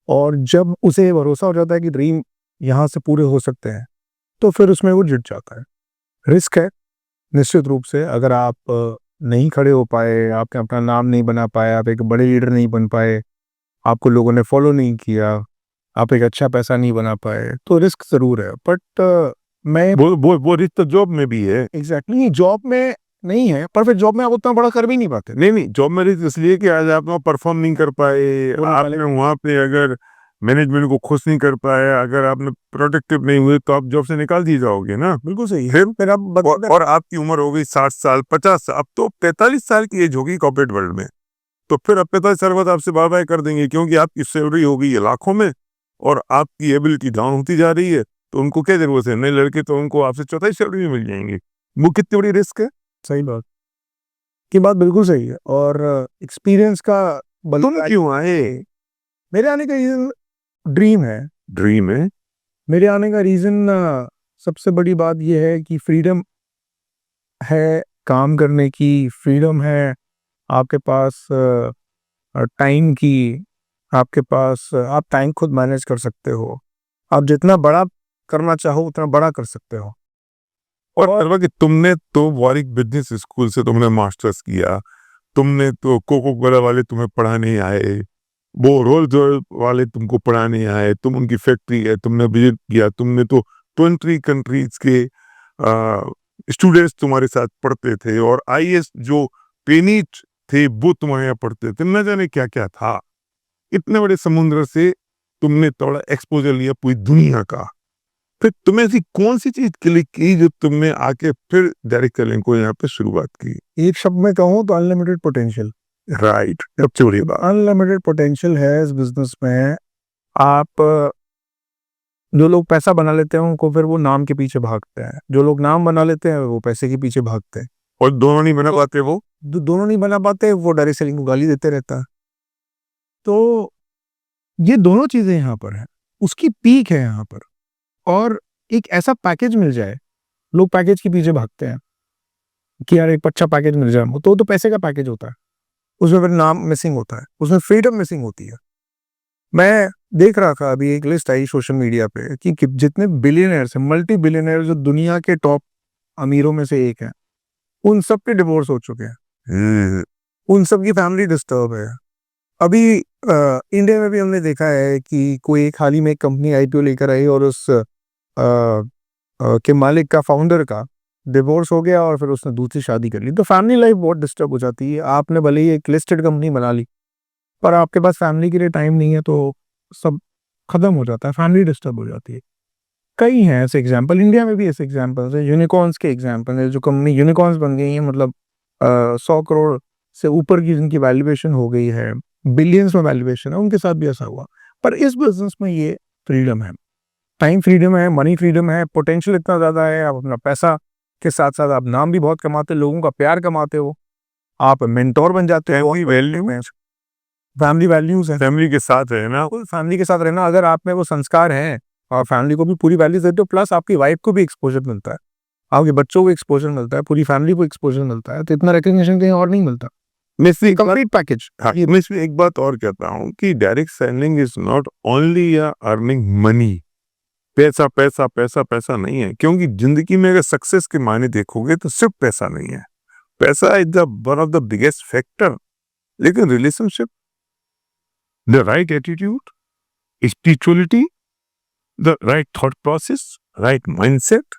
और जब उसे भरोसा हो जाता है कि ड्रीम यहाँ से पूरे हो सकते हैं तो फिर उसमें वो जुट जाता है। रिस्क है निश्चित रूप से, अगर आप नहीं खड़े हो पाए, आपने अपना नाम नहीं बना पाए, आप एक बड़े लीडर नहीं बन पाए, आपको लोगों ने फॉलो नहीं किया, आप एक अच्छा पैसा नहीं बना पाए, तो रिस्क ज़रूर है। बट मैं वो रिस्क तो जॉब में भी है। एग्जैक्टली जॉब में नहीं है, पर फिर जॉब में आप उतना बड़ा कर भी नहीं पाते। नहीं, जॉब में रिस्क इसलिए कि आज आप वहाँ परफॉर्म नहीं कर पाए, आपने वहाँ पे अगर मैनेजमेंट को खुश नहीं कर पाए, अगर आपने प्रोडक्टिव नहीं हुए तो आप जॉब से निकाल दिए जाओगे ना। बिल्कुल सही। फिर आप और आपकी उम्र हो गई 60 साल 50 साल, अब तो 45 साल की एज होगी कॉर्पोरेट वर्ल्ड में, तो फिर अब 45 साल बाद आपसे बाय बाय कर देंगे, क्योंकि आपकी सैलरी हो गई है लाखों में और आपकी एबिलिटी डाउन होती जा रही है। तो उनको क्या जरूरत है, नए लड़के तो उनको आपसे चौथाई सैलरी में मिल जाएंगे। वो कितनी बड़ी रिस्क है। सही बात की बात बिल्कुल सही है। और एक्सपीरियंस का तुम क्यों आए? मेरे आने का रीजन ड्रीम है। ड्रीम है। मेरे आने का रीजन सबसे बड़ी बात यह है कि फ्रीडम है काम करने की, फ्रीडम है आपके पास टाइम की, आपके पास आप टाइम खुद मैनेज कर सकते हो, आप जितना बड़ा करना चाहो उतना बड़ा कर सकते हो। और कि तुमने तो वॉरिक बिजनेस स्कूल से तुमने मास्टर्स किया, तुमने तो कोको कोला वाले तुम्हें पढ़ाने आए, वो रोल्स रॉयस वाले तुमको पढ़ाने आए, तुम उनकी फैक्ट्री है तुमने विजिट किया, तुमने तो 20 कंट्रीज के स्टूडेंट्स तुम्हारे साथ पढ़ते थे और IAS जो ट्रेनीज थे वो तुम्हारे यहाँ पढ़ते थे, न जाने क्या क्या था। इतने बड़े समुद्र से तुमने थोड़ा एक्सपोजर लिया पूरी दुनिया का, फिर तुम्हें ऐसी कौन सी चीज क्लिक की जो तुमने आके फिर डायरेक्ट सेलिंग को यहाँ पे शुरुआत की? एक शब्द में कहूँ तो अनलिमिटेड पोटेंशियल। राइट, सबसे बड़ी बात अनलिमिटेड पोटेंशियल है इस बिजनेस में। आप जो लोग पैसा बना लेते हैं उनको फिर वो नाम के पीछे भागते हैं, जो लोग नाम बना लेते हैं वो पैसे के पीछे भागते हैं, और दोनों नहीं बना पाते, वो दोनों नहीं बना पाते, वो डायरेक्ट सेलिंग को गाली देते रहता है। तो ये दोनों चीजें यहाँ पर हैं, उसकी पीक है यहाँ पर। और एक ऐसा पैकेज मिल जाए, लोग पैकेज के पीछे भागते हैं कि यार एक अच्छा पैकेज मिल जाए, तो पैसे का पैकेज होता है, उसमें फिर नाम मिसिंग होता है, उसमें फ्रीडम मिसिंग होती है। मैं देख रहा था अभी एक लिस्ट आई सोशल मीडिया पे कि जितने बिलियनर्स हैं, मल्टी बिलियनर जो दुनिया के टॉप अमीरों में से एक हैं, उन सब के डिवोर्स हो चुके हैं, उन सब की फैमिली डिस्टर्ब है। अभी इंडिया में भी हमने देखा है कि कोई एक हाल ही में एक कंपनी IPO लेकर आई और उस के मालिक का, फाउंडर का डिवोर्स हो गया और फिर उसने दूसरी शादी कर ली। तो फैमिली लाइफ बहुत डिस्टर्ब हो जाती है। आपने भले ही एक लिस्टेड कंपनी बना ली पर आपके पास फैमिली के लिए टाइम नहीं है तो सब खत्म हो जाता है, फैमिली डिस्टर्ब हो जाती है। कई हैं ऐसे एग्जाम्पल, इंडिया में भी ऐसे एग्जाम्पल्स हैं, यूनिकॉर्न्स के एग्जाम्पल है, जो कंपनी यूनिकॉर्न्स बन गई हैं, मतलब 100 करोड़ से ऊपर की जिनकी वैल्यूएशन हो गई है, बिलियंस में वैल्यूएशन है, उनके साथ भी ऐसा हुआ। पर इस बिजनेस में ये फ्रीडम है, टाइम फ्रीडम है, मनी फ्रीडम है, पोटेंशियल इतना ज़्यादा है, आप अपना पैसा के साथ साथ आप नाम भी बहुत कमाते हो, लोगों का प्यार कमाते हो। आप मेंटोर बन जाते हैं, वही वैल्यू है, फैमिली वैल्यूज है। फैमिली के साथ है ना, फैमिली के साथ रहना, अगर आप में वो संस्कार हैं और फैमिली को भी पूरी वैल्यूज देते हो, प्लस आपकी वाइफ को भी एक्सपोजर मिलता है, आपके बच्चों को एक्सपोजर मिलता है, पूरी फैमिली को एक्सपोजर मिलता है, तो इतना रिकग्निशन कहीं और नहीं मिलता। मैं इसमें एक बात- कंप्लीट पैकेज। हाँ, मैं इसमें एक बात और कहता हूँ कि direct selling is not only earning money. पैसा पैसा पैसा पैसा नहीं है, क्योंकि जिंदगी में अगर सक्सेस के मायने देखोगे तो सिर्फ पैसा नहीं है। पैसा is the one of the biggest factor, लेकिन relationship, the right attitude, spirituality, the right thought process, right mindset,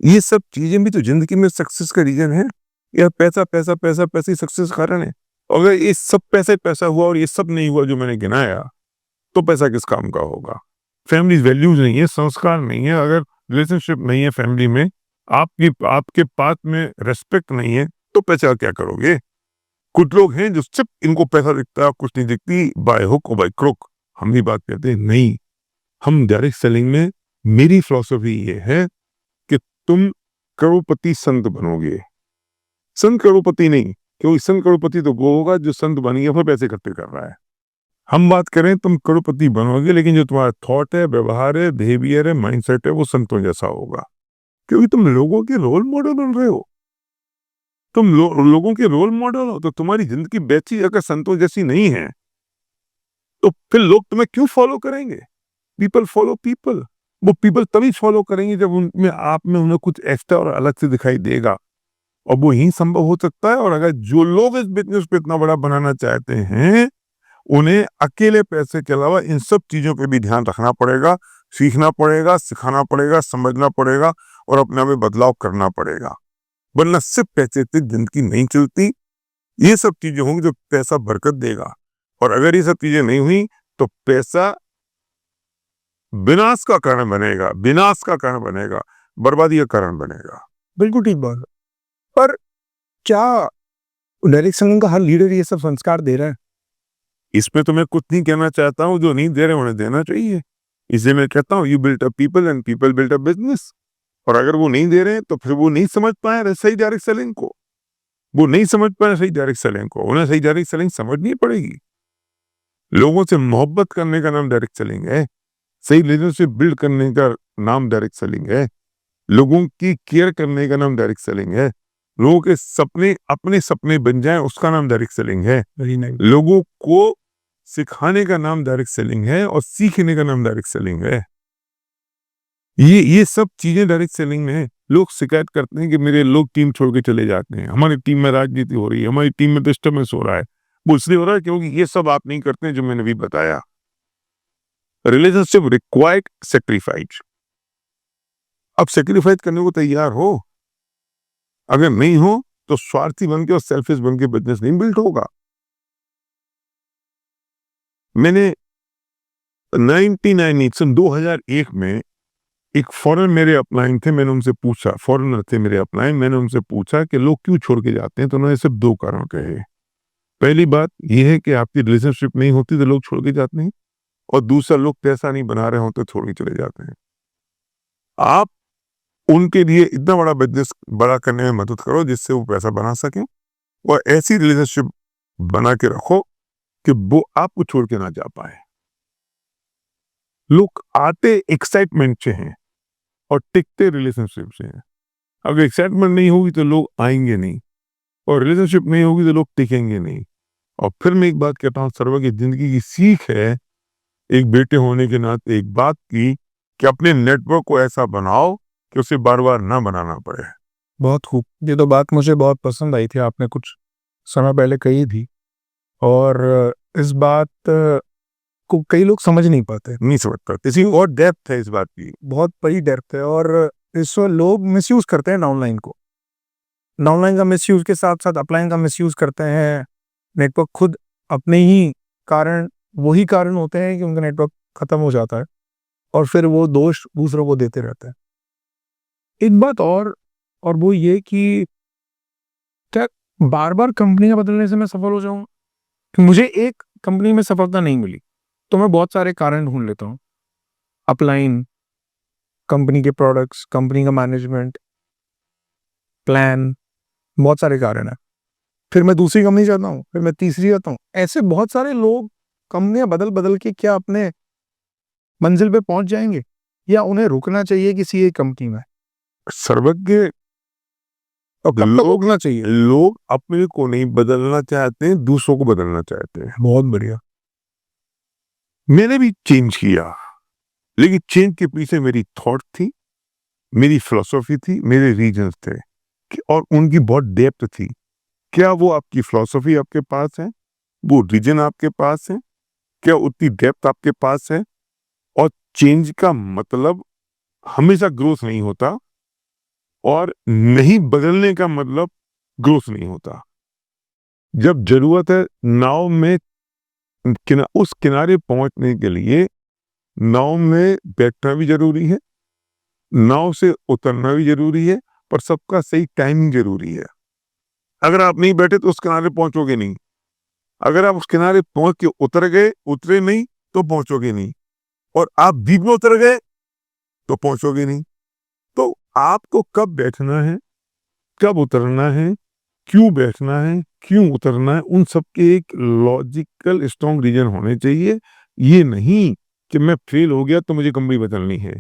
ये सब चीजें भी तो जिंदगी में सक्सेस का रीजन है। या पैसा पैसा पैसा पैसा ही सक्सेस कारण है। अगर ये सब पैसा ही पैसा हुआ और ये सब नहीं हुआ जो मैंने गिनाया, तो पैसा किस काम का होगा? फैमिली वैल्यूज नहीं है, संस्कार नहीं है, अगर रिलेशनशिप नहीं है फैमिली में, आपके पास में रेस्पेक्ट नहीं है, तो पैसा क्या करोगे? कुछ लोग हैं जो सिर्फ इनको पैसा दिखता है, कुछ नहीं दिखती, बाय हुक और बाय क्रुक। हम भी बात कहते हैं नहीं, हम डायरेक्ट सेलिंग में, मेरी फिलॉसफी ये है कि तुम करोड़पति संत बनोगे, संत करोड़पति नहीं, क्योंकि संत करोड़पति तो वो होगा जो संत बन गया फिर पैसे इकट्ठे कर रहा है। हम बात करें तुम करोड़पति बनोगे, लेकिन जो तुम्हारा थॉट है, व्यवहार है, बिहेवियर है, माइंडसेट है, वो संतों जैसा होगा, क्योंकि तुम लोगों के रोल मॉडल बन रहे हो। तुम लोगों के रोल मॉडल हो, तो तुम्हारी जिंदगी बैची अगर संतों जैसी नहीं है, तो फिर लोग तुम्हें क्यों फॉलो करेंगे? People follow people. वो पीपल तभी फॉलो करेंगे जब उनमें, आप में उन्हें कुछ एक्स्ट्रा और अलग से दिखाई देगा, और वो ही संभव हो सकता है। और अगर जो लोग इस बिजनेस को इतना बड़ा बनाना चाहते हैं, उन्हें अकेले पैसे के अलावा इन सब चीजों पे भी ध्यान रखना पड़ेगा, सीखना पड़ेगा, सिखाना पड़ेगा, समझना पड़ेगा, और अपने में बदलाव करना पड़ेगा, वरना सिर्फ पैसे से जिंदगी नहीं चलती। ये सब चीजें होंगी जो पैसा बरकत देगा, और अगर ये सब चीजें नहीं हुई तो पैसा विनाश का कारण बनेगा, विनाश का कारण बनेगा, बर्बादी का कारण बनेगा। बिल्कुल ठीक बात है। पर क्या डायरेक्ट सेलिंग का हर लीडर ये सब संस्कार दे रहा है? इसमें तो मैं कुछ नहीं कहना चाहता हूं, जो नहीं दे रहे उन्हें देना चाहिए। इसलिए मैं कहता हूं, you built a people and people built a business. और अगर वो नहीं दे रहे हैं तो फिर वो नहीं समझ पाए सही डायरेक्ट सेलिंग को, वो नहीं समझ पाए सही डायरेक्ट सेलिंग को, उन्हें सही डायरेक्ट सेलिंग समझनी पड़ेगी। लोगों से मोहब्बत करने का नाम डायरेक्ट सेलिंग है, सही रिलेशनशिप बिल्ड करने का नाम डायरेक्ट सेलिंग है, लोगों की केयर करने का नाम डायरेक्ट सेलिंग है, लोगों के सपने अपने सपने बन जाएं उसका नाम डायरेक्ट सेलिंग है, लोगों को सिखाने का नाम डायरेक्ट सेलिंग है, और सीखने का नाम डायरेक्ट सेलिंग है। ये सब चीजें डायरेक्ट सेलिंग में है। लोग शिकायत करते हैं कि मेरे लोग टीम छोड़ के चले जाते हैं, हमारी टीम में राजनीति हो रही है, हमारी टीम में डिस्टर्बेंस हो रहा है। वो इसलिए हो रहा है क्योंकि ये सब आप नहीं करते हैं जो मैंने भी बताया। Relationship required sacrifice. अब सेक्रीफाइस करने को तैयार हो, अगर नहीं हो तो स्वार्थी बन के और सेल्फिश बन के बिजनेस नहीं बिल्ड होगा। मैंने 2001 में एक फॉरेन मेरे अपलाइन थे, मैंने उनसे पूछा, फॉरेनर थे मेरे अपलाइन, मैंने उनसे पूछा कि लोग क्यों छोड़ के जाते हैं, तो उन्होंने सिर्फ 2 कारण कहे। पहली बात यह है कि आपकी रिलेशनशिप नहीं होती तो लोग छोड़ के जाते हैं, और दूसरा लोग पैसा नहीं बना रहे होते छोड़ के चले जाते हैं। आप उनके लिए इतना बड़ा बिजनेस बड़ा करने में मदद करो जिससे वो पैसा बना सकें, और ऐसी रिलेशनशिप बना के रखो कि वो आपको छोड़ के ना जा पाए। लोग आते एक्साइटमेंट से हैं और टिकते रिलेशनशिप से हैं। अगर एक्साइटमेंट नहीं होगी तो लोग आएंगे नहीं, और रिलेशनशिप नहीं होगी तो लोग टिकेंगे नहीं। और फिर मैं एक बात कहता हूँ, सर्व की जिंदगी की सीख है, एक बेटे होने के नाते एक बात की, कि अपने नेटवर्क को ऐसा बनाओ कि उसे बार बार ना बनाना पड़े। बहुत खूब। ये तो बात मुझे बहुत पसंद आई थी, आपने कुछ समय पहले कही थी, और इस बात को कई लोग समझ नहीं पाते, नहीं समझ पाते, इसी और डेप्थ है इस बात की, बहुत बड़ी डेप्थ है। और इसको लोग मिसयूज करते हैं डाउनलाइन को, डाउनलाइन का मिसयूज के साथ साथ अपलाइन का मिसयूज करते हैं। नेटवर्क खुद अपने ही कारण, वही कारण होते हैं कि उनका नेटवर्क खत्म हो जाता है, और फिर वो दोष दूसरों को देते रहते हैं। एक बात और वो ये कि क्या बार बार कंपनियां बदलने से मैं सफल हो जाऊंगा? मुझे एक कंपनी में सफलता नहीं मिली तो मैं बहुत सारे कारण ढूंढ लेता हूँ, अपलाइन, कंपनी के प्रोडक्ट्स, कंपनी का मैनेजमेंट, प्लान, बहुत सारे कारण हैं। फिर मैं दूसरी कंपनी जाता हूँ, फिर मैं तीसरी जाता हूँ। ऐसे बहुत सारे लोग कंपनियां बदल बदल के क्या अपने मंजिल पे पहुंच जाएंगे, या उन्हें रुकना चाहिए किसी एक कंपनी में? सर्वज्ञ, और कब तक रुकना चाहिए? लोग अपने को नहीं बदलना चाहते हैं, दूसरों को बदलना चाहते हैं। बहुत बढ़िया। मैंने भी चेंज किया, लेकिन चेंज के पीछे मेरी थॉट थी, मेरी फिलोसॉफी थी, मेरे रीजंस थे और उनकी बहुत डेप्थ थी। क्या वो आपकी फिलोसॉफी आपके पास है, वो रीजन आपके पास है, क्या उतनी डेप्थ आपके पास है? और चेंज का मतलब हमेशा ग्रोथ नहीं होता, और नहीं बदलने का मतलब ग्रोथ नहीं होता। जब जरूरत है नाव में उस किनारे पहुंचने के लिए नाव में बैठना भी जरूरी है, नाव से उतरना भी जरूरी है, पर सबका सही टाइमिंग जरूरी है। अगर आप नहीं बैठे तो उस किनारे पहुंचोगे नहीं। अगर आप उस किनारे पहुंच के उतरे नहीं तो पहुंचोगे नहीं, और आप बीच में उतर गए तो पहुंचोगे नहीं। तो आपको कब बैठना है, कब उतरना है, क्यों बैठना है, क्यों उतरना है, उन सब के एक लॉजिकल स्ट्रॉन्ग रीजन होने चाहिए। ये नहीं कि मैं फेल हो गया तो मुझे कंपनी बदलनी है।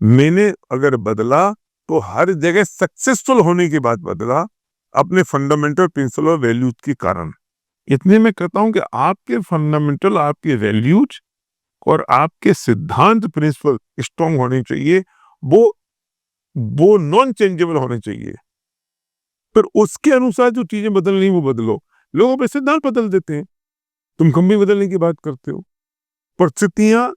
मैंने अगर बदला तो हर जगह सक्सेसफुल होने के बाद बदला, अपने फंडामेंटल प्रिंसिपल और वैल्यूज के कारण। इतने में कहता हूं कि आपके फंडामेंटल, आपके वैल्यूज और आपके सिद्धांत प्रिंसिपल स्ट्रॉन्ग होने चाहिए। वो नॉन चेंजेबल होने चाहिए। फिर उसके अनुसार जो चीजें बदलनी वो बदलो। लोग अपने सिद्धांत बदल देते हैं, तुम कंपनी बदलने की बात करते हो। परिस्थितियां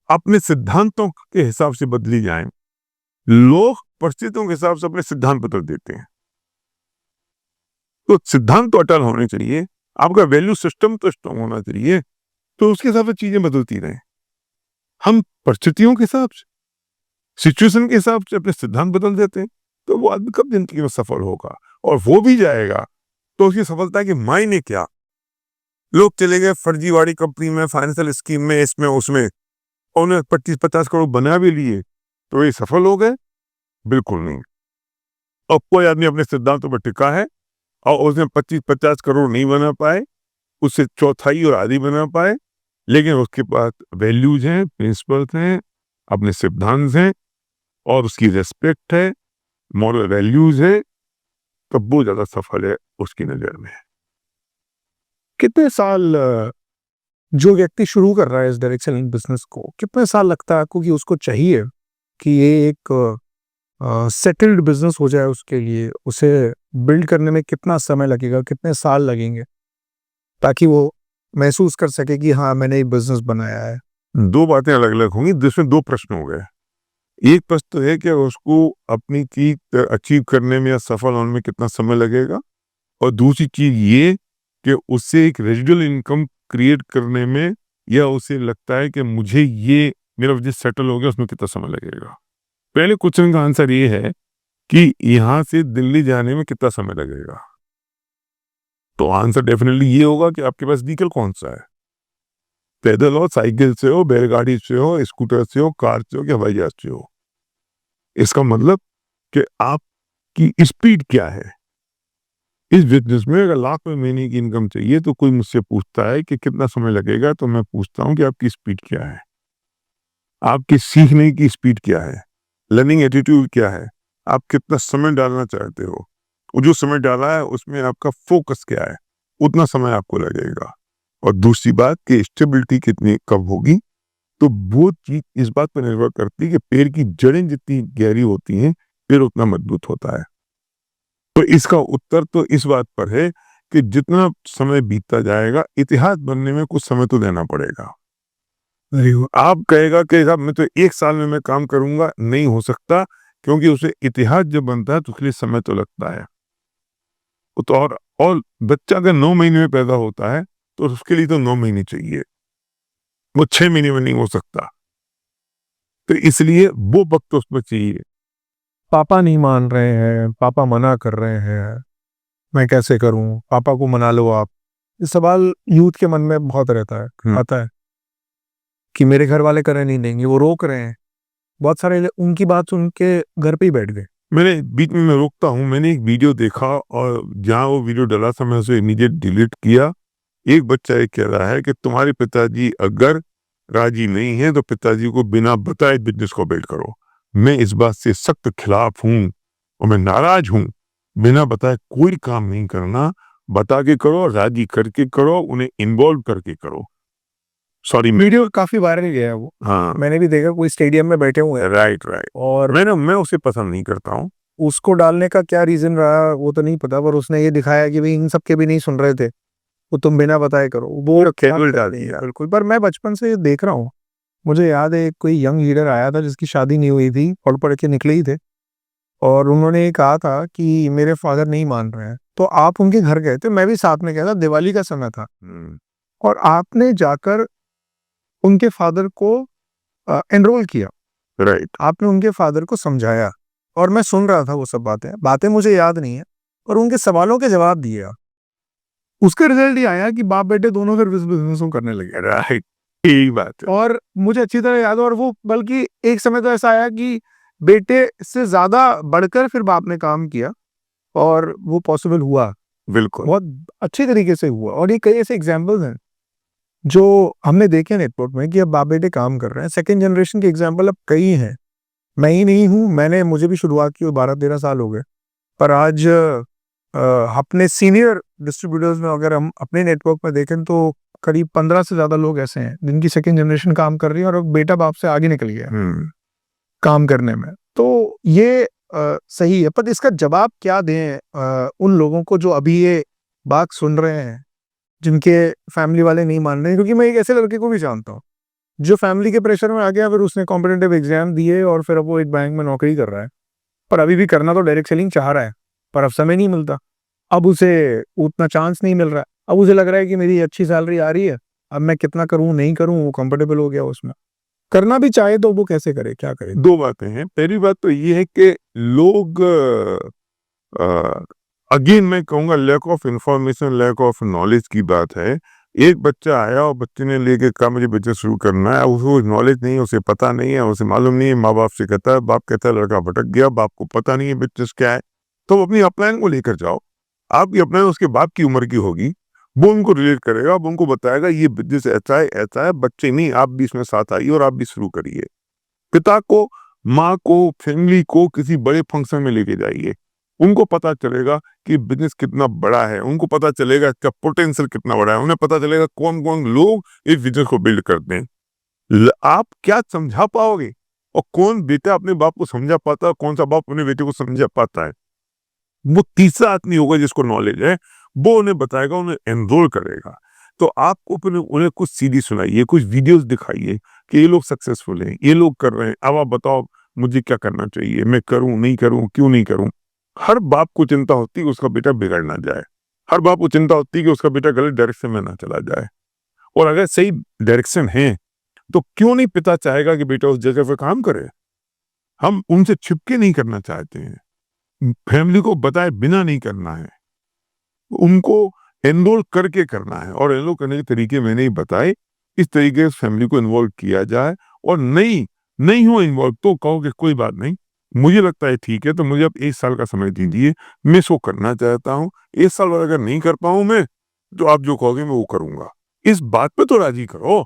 अपने सिद्धांतों के हिसाब से बदली जाएं, लोग परिस्थितियों के हिसाब से अपने सिद्धांत बदल देते हैं। तो सिद्धांत तो अटल होने चाहिए, आपका वैल्यू सिस्टम तो स्ट्रॉन्ग होना चाहिए, तो उसके हिसाब से चीजें बदलती रहें। हम परिस्थितियों के हिसाब से, सिचुएशन के हिसाब से अपने सिद्धांत बदल देते हैं, तो वो आदमी कब जिंदगी में सफल होगा? और वो भी जाएगा तो उसकी सफलता के मायने क्या? लोग चले गए फर्जीवाड़ी कंपनी में, फाइनेंशियल स्कीम में, इसमें उसमें, उन्हें 25-50 करोड़ बना भी लिए, तो ये सफल हो गए? बिल्कुल नहीं। अब कोई आदमी अपने सिद्धांतों पर टिका है और उसने 25-50 करोड़ नहीं बना पाए, उससे चौथाई और आधी बना पाए, लेकिन उसके पास वैल्यूज हैं, प्रिंसिपल्स हैं, अपने सिद्धांत हैं, और उसकी रेस्पेक्ट है, मॉरल वैल्यूज है, तब वो ज्यादा सफल है उसकी नजर में। कितने साल जो व्यक्ति शुरू कर रहा है इस डायरेक्शन इन बिजनेस को, कितने साल लगता है आपको कि उसको चाहिए कि ये एक सेटल्ड बिजनेस हो जाए उसके लिए? उसे बिल्ड करने में कितना समय लगेगा, कितने साल लगेंगे, ताकि वो महसूस कर सके कि हाँ मैंने ये बिजनेस बनाया है? दो बातें अलग अलग होंगी, जिसमें दो प्रश्न हो गए। एक प्रश्न तो है कि उसको अपनी चीज अचीव करने में या सफल होने में कितना समय लगेगा, और दूसरी चीज ये कि उससे एक रेजिडुअल इनकम क्रिएट करने में, या उसे लगता है कि मुझे ये मेरा बिजनेस सेटल हो गया, उसमें कितना समय लगेगा। पहले क्वेश्चन का आंसर ये है कि यहाँ से दिल्ली जाने में कितना समय लगेगा। तो आंसर डेफिनेटली ये होगा कि आपके पास व्हीकल कौन सा है, पैदल हो, साइकिल से हो, बैलगाड़ी से हो, स्कूटर से हो, कार से हो, या हवाई जहाज से हो। इसका मतलब कि आपकी स्पीड क्या है। इस बिजनेस में अगर लाख में महीने की इनकम चाहिए तो कोई मुझसे पूछता है कि कितना समय लगेगा, तो मैं पूछता हूं कि आपकी स्पीड क्या है, आपकी सीखने की स्पीड क्या है, लर्निंग एटीट्यूड क्या है, आप कितना समय डालना चाहते हो, और जो समय डाला है उसमें आपका फोकस क्या है, उतना समय आपको लगेगा। और दूसरी बात कि स्टेबिलिटी कितनी कब होगी, तो वो चीज इस बात पर निर्भर करती है कि पेड़ की जड़ें जितनी गहरी होती हैं, पेड़ उतना मजबूत होता है। तो इसका उत्तर तो इस बात पर है कि जितना समय बीतता जाएगा, इतिहास बनने में कुछ समय तो देना पड़ेगा। आप कहेगा कि साहब मैं तो 1 साल में मैं काम करूंगा, नहीं हो सकता, क्योंकि उसे इतिहास जब बनता है तो उसके लिए समय तो लगता है। तो और बच्चा अगर 9 महीने में पैदा होता है तो उसके लिए तो 9 महीने चाहिए, वो 6 महीने में नहीं हो सकता। तो इसलिए वो वक्त उसमें चाहिए। पापा नहीं मान रहे हैं, पापा मना कर रहे हैं, मैं कैसे करूं, पापा को मना लो आप। ये सवाल यूथ के मन में बहुत रहता है, आता है कि मेरे घर वाले करने नहीं देंगे, वो रोक रहे हैं। बहुत सारे उनकी बात सुन के घर पे ही बैठ गए, मैंने बीच में मैं रोकता हूँ, मैंने एक वीडियो देखा और जहाँ वो वीडियो डला था मैं उसे इमीडिएट डिलीट किया। एक बच्चा ये कह रहा है कि तुम्हारे पिताजी अगर राजी नहीं है तो पिताजी को बिना बताए बिजनेस को बिल्ड करो। मैं इस बात से सख्त खिलाफ हूँ और मैं नाराज हूँ। बिना बताए कोई काम नहीं करना, बता के करो, राजी करके करो, उन्हें इन्वॉल्व करके करो। सॉरी। वीडियो काफी वायरल गया है वो, हाँ, मैंने भी देखा, कोई स्टेडियम में बैठे हुए हैं राइट राइट। और मैं उसे पसंद नहीं करता हूँ। उसको डालने का क्या रीजन रहा वो तो नहीं पता, पर उसने ये दिखाया कि भाई इन सब के भी नहीं सुन रहे थे, वो तुम बिना बताए करो, वो कैजुअल डाल नहीं है दिया। बिल्कुल। पर मैं बचपन से ये देख रहा हूँ, मुझे याद है कोई यंग लीडर आया था जिसकी शादी नहीं हुई थी, पढ़ के निकले ही थे, और उन्होंने ये कहा था कि मेरे फादर नहीं मान रहे हैं, तो आप उनके घर गए थे, मैं भी साथ में गया था, दिवाली का समय था, और आपने जाकर उनके फादर को एनरोल किया, राइट। आपने उनके फादर को समझाया, और मैं सुन रहा था वो सब बातें मुझे याद नहीं है, और उनके सवालों के जवाब दिए आप। उसका रिजल्ट ये आया कि बाप बेटे दोनों फिर बिजनेस करने लगे। राइट, यही बात है। और मुझे अच्छी तरह याद है, और वो बल्कि एक समय तो ऐसा आया कि बेटे से ज्यादा बढ़कर फिर बाप ने काम किया, और वो पॉसिबल हुआ, बिल्कुल। बहुत अच्छी तरीके से हुआ। और ये कई ऐसे एग्जाम्पल्स हैं जो हमने देखे नेटवर्क में कि अब बाप बेटे काम कर रहे हैं। सेकंड जनरेशन के एग्जाम्पल अब कई हैं, मैं ही नहीं हूँ, मुझे भी शुरुआत की 12-13 साल हो गए, पर आज अपने सीनियर डिस्ट्रीब्यूटर्स में अगर हम अपने नेटवर्क में देखें तो करीब 15 से ज्यादा लोग ऐसे हैं जिनकी सेकंड जनरेशन काम कर रही है, और अब बेटा बाप से आगे निकल गया काम करने में। तो ये सही है, पर इसका जवाब क्या दें उन लोगों को जो अभी ये बात सुन रहे हैं, जिनके फैमिली वाले नहीं मान रहे हैं? क्योंकि मैं एक ऐसे लड़के को भी जानता हूँ जो फैमिली के प्रेशर में आ गया, फिर उसने कॉम्पिटिटिव एग्जाम दिए और फिर अब वो एक बैंक में नौकरी कर रहा है, पर अभी भी करना तो डायरेक्ट सेलिंग चाह रहा है, पर अब समय नहीं मिलता, अब उसे उतना चांस नहीं मिल रहा है, अब उसे लग रहा है कि मेरी अच्छी सैलरी आ रही है, अब मैं कितना करूं नहीं करूं, वो कंफर्टेबल हो गया उसमें। करना भी चाहे तो वो कैसे करे, क्या करे? दो बातें हैं। पहली बात तो ये है कि लोग अगेन मैं कहूँगा lack of information, lack of knowledge की बात है। एक बच्चा आया और बच्चे ने लेके कहा मुझे बिजनेस शुरू करना है, उसको नॉलेज नहीं है, उसे पता नहीं है, उसे मालूम नहीं है, माँ बाप से कहता है, बाप कहता है लड़का भटक गया, बाप को पता नहीं है बिजनेस क्या है। तो अपनी अपलाइन को लेकर जाओ, आपकी अपलाइन उसके बाप की उम्र की होगी, वो उनको रिलेट करेगा, वो उनको बताएगा ये बिजनेस ऐसा है, बच्चे नहीं आप भी इसमें साथ आइए और आप भी शुरू करिए। पिता को, माँ को, फैमिली को किसी बड़े फंक्शन में लेके जाइए, उनको पता चलेगा कि बिजनेस कितना बड़ा है, उनको पता चलेगा इसका पोटेंशियल कितना बड़ा है, उन्हें पता चलेगा कौन कौन लोग इस बिजनेस को बिल्ड करते हैं। आप क्या समझा पाओगे, और कौन बेटा अपने बाप को समझा पाता है, कौन सा बाप अपने बेटे को समझा पाता है? वो तीसरा आदमी होगा जिसको नॉलेज है, वो उन्हें बताएगा, उन्हें एनरोल करेगा। तो आपको फिर उन्हें कुछ सीडी सुनाइए, कुछ वीडियोस दिखाइए कि ये लोग सक्सेसफुल हैं, ये लोग कर रहे हैं, अब आप बताओ मुझे क्या करना चाहिए, मैं करूं नहीं करूं, क्यों नहीं करूं? हर बाप को चिंता होती है उसका बेटा बिगड़ ना जाए, हर बाप को चिंता होती है कि उसका बेटा गलत डायरेक्शन में ना चला जाए, और अगर सही डायरेक्शन है तो क्यों नहीं पिता चाहेगा कि बेटा उस जगह पर काम करे। हम उनसे छिपके नहीं करना चाहते हैं, फैमिली को बताए बिना नहीं करना है, उनको एनरोल करके करना है, और एनरोल करने के तरीके मैंने ही बताए, इस तरीके से फैमिली को इन्वॉल्व किया जाए। और नहीं हो इन्वॉल्व तो कहो कि कोई बात नहीं, मुझे लगता है ठीक है, तो मुझे अब 1 साल का समय दीजिए, मैं इसको करना चाहता हूँ, 1 साल बाद अगर नहीं कर पाऊं मैं, तो आप जो कहोगे मैं वो करूंगा। इस बात पे तो राजी करो।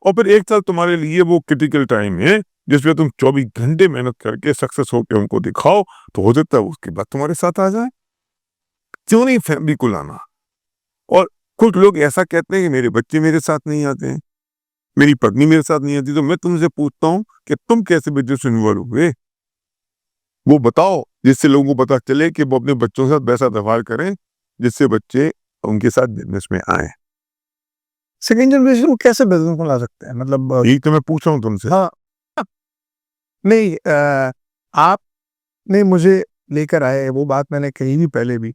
और फिर 1 साल तुम्हारे लिए वो क्रिटिकल टाइम है जिसमें तुम 24 घंटे मेहनत करके सक्सेस होकर उनको दिखाओ, तो हो सकता है उसके बाद तुम्हारे साथ आ जाए। क्यों नहीं फैमिली को लाना? और कुछ लोग ऐसा कहते हैं कि मेरे बच्चे मेरे साथ नहीं आते हैं, मेरी पत्नी मेरे साथ नहीं आती, तो मैं तुमसे पूछता हूं कि तुम कैसे बिजनेस में इन्वॉल्व हुए, वो बताओ, जिससे लोगों को पता चले कि वो अपने बच्चों के साथ वैसा व्यवहार करें जिससे बच्चे उनके साथ बिजनेस में आए। सेकंड जनरेशन को कैसे बिजनेस में ला सकते हैं, मतलब यही तो मैं पूछ रहा हूँ तुमसे। हाँ, नहीं आपने मुझे लेकर आए, वो बात मैंने कही भी पहले भी,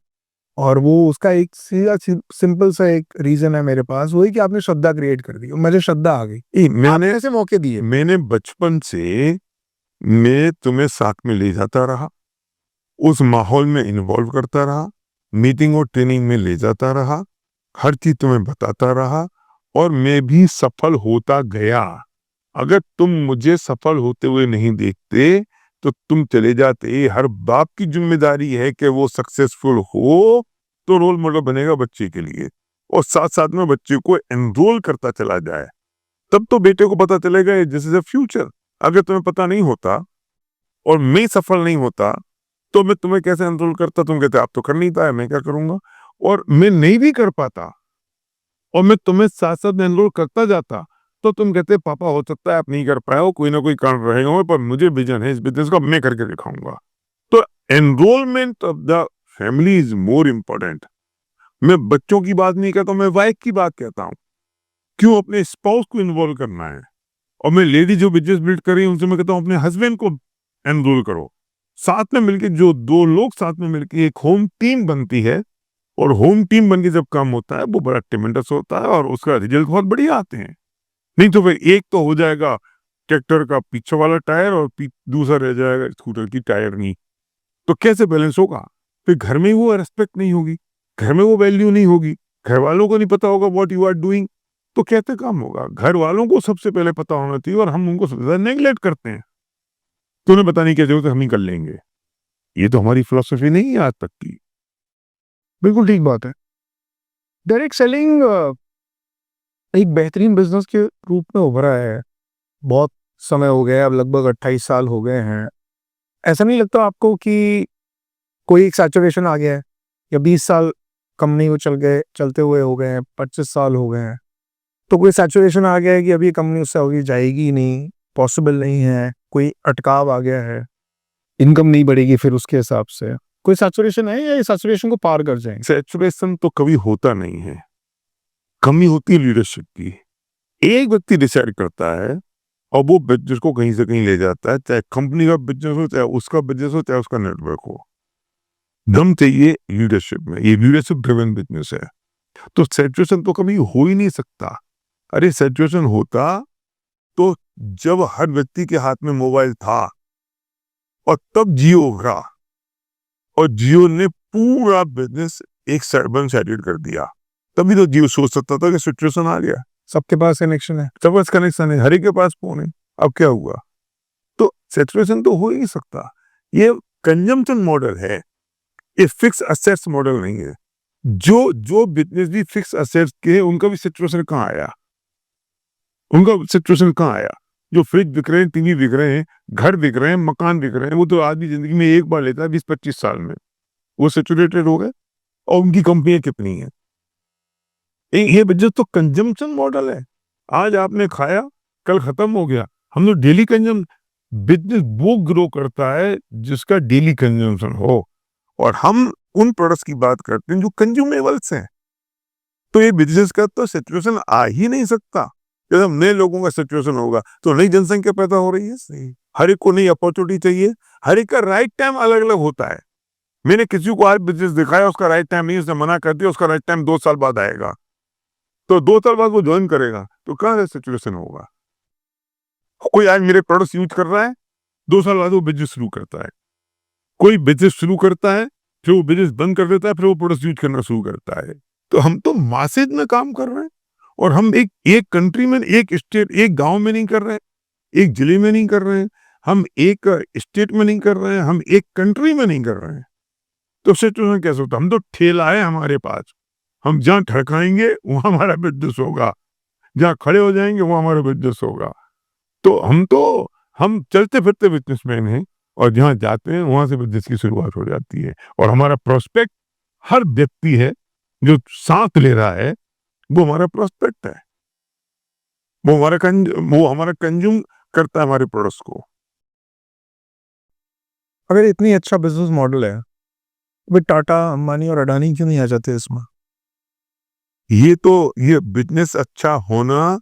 और वो उसका एक सीधा सिंपल सा एक रीजन है मेरे पास, वही कि आपने श्रद्धा क्रिएट कर दी, मुझे श्रद्धा आ गई, मैंने ऐसे मौके दिए। मैंने बचपन से मैं तुम्हें साथ में ले जाता रहा, उस माहौल में इन्वॉल्व करता रहा, मीटिंग और ट्रेनिंग में ले जाता रहा, हर चीज तुम्हें बताता रहा, और मैं भी सफल होता गया। अगर तुम मुझे सफल होते हुए नहीं देखते तो तुम चले जाते। हर बाप की जिम्मेदारी है कि वो सक्सेसफुल हो तो रोल मॉडल बनेगा बच्चे के लिए, और साथ साथ में बच्चे को एनरोल करता चला जाए, तब तो बेटे को पता चलेगा दिस इज अ फ्यूचर। अगर तुम्हें पता नहीं होता और मैं सफल नहीं होता तो मैं तुम्हें कैसे एनरोल करता? तुम कहते आप तो कर नहीं पाए, मैं क्या करूंगा? और मैं नहीं भी कर पाता और मैं तुम्हें साथ साथ एनरोल करता जाता तो तुम कहते पापा हो सकता है आप नहीं कर पाए हो, कोई ना कोई कारण रहेगा, पर मुझे विजन है इस बिजनेस का, मैं करके दिखाऊंगा। तो enrolment of the family is more important. मैं बच्चों की बात नहीं कहता, मैं वाइफ की बात कहता हूँ। क्यों अपने स्पाउस को इन्वॉल्व करना है? और मैं लेडी जो बिजनेस बिल्ड कर रही है उनसे मैं कहता हूँ अपने हस्बैंड को एनरोल करो। साथ में मिलके जो दो लोग साथ में मिलके एक होम टीम बनती है, और होम टीम बनके जब काम होता है वो बड़ा ट्रेमेंडस होता है और उसका रिजल्ट बहुत बढ़िया आते हैं। नहीं तो फिर एक तो हो जाएगा ट्रैक्टर का पीछे वाला टायर और दूसरा रह जाएगा स्कूटर की टायर नहीं, तो कैसे बैलेंस होगा? फिर घर में वो रेस्पेक्ट नहीं होगी, घर में वो वैल्यू नहीं होगी, घर वालों को नहीं पता होगा व्हाट यू आर डूइंग, तो कैसे काम होगा? घर वालों को सबसे पहले पता होना चाहिए और हम उनको सबसे ज्यादा नेग्लेक्ट करते हैं। तो उन्हें पता नहीं कैसे होता, हम ही कर लेंगे। ये तो हमारी फिलोसफी नहीं है आज तक की। बिल्कुल ठीक बात है। डायरेक्ट सेलिंग एक बेहतरीन बिजनेस के रूप में उभरा है। बहुत समय हो गया, अब लगभग 28 साल हो गए हैं। ऐसा नहीं लगता आपको कि कोई एक सैचुरेशन आ गया है, या 20 साल कंपनी को चलते हुए हो गए हैं, 25 साल हो गए हैं, तो कोई सैचुरेशन आ गया है कि अभी ये कंपनी उससे आगे जाएगी ही नहीं, पॉसिबल नहीं है, कोई अटकाव आ गया है, इनकम नहीं बढ़ेगी फिर उसके हिसाब से? कोई सैचुरेशन है या इस सैचुरेशन को पार कर जाएंगे? सैचुरेशन तो कभी होता नहीं है, कमी होती है लीडरशिप की। एक व्यक्ति डिसाइड करता है और वो बिजनेस को कहीं से कहीं ले जाता है, चाहे कंपनी का बिजनेस हो, चाहे उसका बिजनेस हो, चाहे उसका नेटवर्क हो। दम चाहिए लीडरशिप में, ये लीडरशिप ड्रिवन बिजनेस है। तो सैचुरेशन तो कभी हो ही नहीं सकता। अरे सैचुरेशन होता तो जब हर व्यक्ति के हाथ में मोबाइल था और तब जियो उभरा और जियो ने पूरा बिजनेस एक वन साइडेड कर दिया, तभी तो जियो सोच सकता था कि सिचुएशन आ गया, सबके पास कनेक्शन है, सबके पास कनेक्शन है, हर एक के पास फोन है, अब क्या हुआ? तो सैचुरेशन तो हो ही नहीं सकता। ये कंजम्पशन मॉडल है, ये फिक्स असेट्स मॉडल नहीं है। जो बिजनेस भी फिक्स असेट्स के हैं, उनका भी सिचुएशन कहाँ आया? उनका सिचुएशन कहाँ आया? जो फ्रिज बिक रहे हैं, टीवी बिक रहे हैं, घर बिक रहे हैं, मकान बिक रहे हैं, वो तो आदमी जिंदगी में एक बार लेता है 20-25 साल में, वो सैचुरेटेड हो गए। और उनकी कंपनियां कितनी है? ये बिजनेस तो कंजम्पशन मॉडल है। आज आपने खाया, कल खत्म हो गया। हम लोग डेली कंजम बिजनेस वो ग्रो करता है जिसका डेली कंजम्पशन हो, और हम उन प्रोडक्ट्स की बात करते हैं जो कंज्यूमेबल्स हैं। तो ये बिजनेस का तो सिचुएशन आ ही नहीं सकता। जब नए लोगों का सिचुएशन होगा तो नई जनसंख्या पैदा हो रही है, सही, हर एक को नई अपॉर्चुनिटी चाहिए, हर एक का राइट टाइम अलग अलग होता है। मैंने किसी को आज बिजनेस दिखाया, उसका राइट टाइम नहीं, उसने मना कर दिया, उसका राइट टाइम 2 साल बाद आएगा, तो 2 साल बाद वो ज्वाइन करेगा, तो कहाँ से सिचुएशन होगा? कोई आज मेरे प्रोडक्ट्स यूज कर रहा है, 2 साल बाद वो बिजनेस शुरू करता है। कोई बिजनेस शुरू करता है, फिर वो बिजनेस बंद कर देता है, फिर वो प्रोडक्ट्स यूज करना शुरू करता है। तो हम तो मासेज में काम कर रहे हैं, और हम एक कंट्री में, एक स्टेट, एक गांव में नहीं कर रहे हैं, एक जिले में नहीं कर रहे हैं, हम एक स्टेट में नहीं कर रहे हैं, हम एक कंट्री में नहीं कर रहे हैं। तो सिचुएशन कैसे होता? हम तो ठेला है हमारे पास, हम जहाँ ठड़काएंगे वहां हमारा बिजनेस होगा, जहाँ खड़े हो जाएंगे वहां हमारा बिजनेस होगा। तो हम चलते फिरते बिजनेसमैन हैं, और जहाँ जाते हैं वहां से बिजनेस की शुरुआत हो जाती है। और हमारा प्रोस्पेक्ट, हर व्यक्ति है जो साथ ले रहा है, वो हमारा प्रोस्पेक्ट है, वो हमारा कंज्यूम करता है हमारे प्रोडक्ट्स को। अगर इतनी अच्छा बिजनेस मॉडल है, वे टाटा, अंबानी और अडानी क्यों नहीं आ जाते इसमें? ये बिजनेस अच्छा होना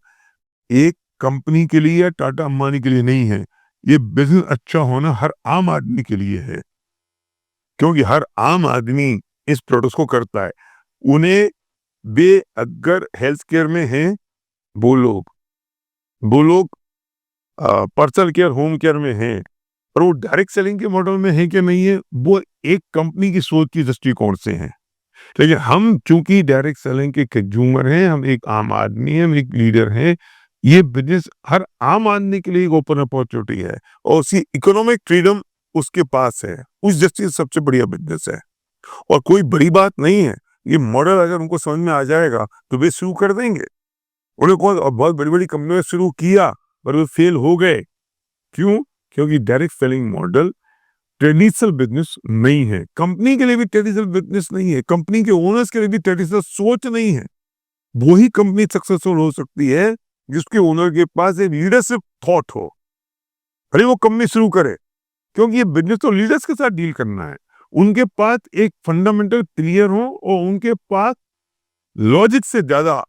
एक कंपनी के लिए या टाटा अंबानी के लिए नहीं है, ये बिजनेस अच्छा होना हर आम आदमी के लिए है। क्योंकि हर आम आदमी इस प्रोडक्ट को करता है। उन्हें वे अगर हेल्थ केयर में हैं, वो लोग पर्सनल केयर, होम केयर में हैं, और वो डायरेक्ट सेलिंग के मॉडल में है कि नहीं है, वो एक कंपनी की सोच की दृष्टिकोण से है। लेकिन हम चूंकि डायरेक्ट सेलिंग के कंज्यूमर हैं, हम एक आम आदमी हैं, हम एक लीडर हैं, ये बिजनेस हर आम आदमी के लिए एक ओपन अपॉर्चुनिटी है, और उसी इकोनॉमिक फ्रीडम उसके पास है, उस दृष्टि से सबसे बढ़िया बिजनेस है। और कोई बड़ी बात नहीं है, ये मॉडल अगर उनको समझ में आ जाएगा तो वे शुरू कर देंगे। बहुत बड़ी बड़ी कंपनियों ने शुरू किया पर वे फेल हो गए। क्यों? क्योंकि direct selling model traditional business नहीं है। कंपनी के लिए भी ट्रेडिशनल बिजनेस नहीं है, कंपनी के ओनर्स के लिए भी ट्रेडिशनल सोच नहीं है। वही कंपनी सक्सेसफुल हो सकती है जिसके ओनर के पास एक लीडरशिप थॉट हो। अरे वो कंपनी शुरू करे, क्योंकि ये बिजनेस तो लीडर्स के साथ डील करना है। उनके पास एक फंडामेंटल क्लियर हो और उनके पास लॉजिक से ज्यादा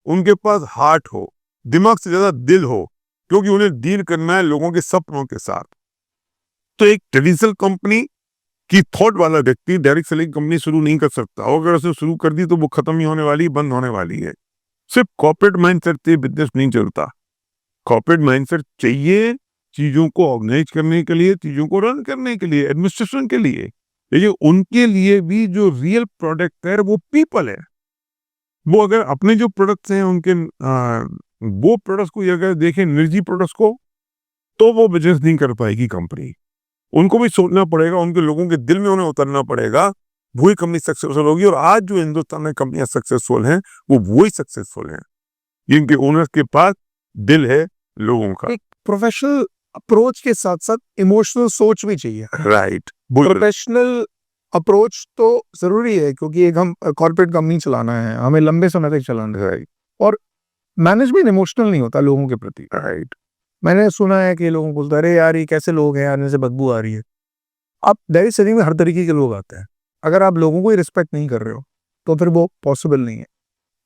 उनके पास हार्ट हो, दिमाग से ज्यादा दिल हो, क्योंकि उन्हें डील करना है लोगों के सपनों के साथ। तो एक ट्रेडिशनल कंपनी की थॉट वाला व्यक्ति डायरेक्ट सेलिंग कंपनी शुरू नहीं कर सकता, और अगर उसे शुरू कर दी तो वो खत्म ही होने वाली, बंद होने वाली है। सिर्फ कॉर्पोरेट माइंडसेट से बिजनेस नहीं चलता। कॉर्पोरेट माइंडसेट चाहिए चीजों को ऑर्गेनाइज करने के लिए, चीजों को रन करने के लिए, एडमिनिस्ट्रेशन के लिए। लेकिन उनके लिए भी जो रियल प्रोडक्ट है वो पीपल है। वो अगर अपने जो प्रोडक्ट्स हैं उनके वो प्रोडक्ट्स को अगर देखें, निजी प्रोडक्ट्स को, तो वो बिजनेस नहीं कर पाएगी कंपनी। उनको भी सोचना पड़ेगा, उनके लोगों के दिल में उन्हें उतरना पड़ेगा, वही कंपनी सक्सेसफुल होगी। और आज जो हिंदुस्तान में कंपनियां सक्सेसफुल हैं वो वही सक्सेसफुल हैं जिनके ओनर्स के पास दिल है लोगों का। एक प्रोफेशनल अप्रोच के साथ साथ इमोशनल सोच भी चाहिए। राइट। प्रोफेशनल अप्रोच तो जरूरी है, क्योंकि एक हम कॉर्पोरेट कंपनी चलाना है, हमें लंबे समय तक चलाना है, और मैनेजमेंट इमोशनल नहीं होता लोगों के प्रति। राइट। मैंने सुना है कि लोगों को बोलते हैं, अरे यार ये कैसे लोग हैं यार, इनसे बदबू आ रही है। अब डायरेक्ट सेलिंग में हर तरीके के लोग आते हैं। अगर आप लोगों को ही रिस्पेक्ट नहीं कर रहे हो तो फिर वो पॉसिबल नहीं है।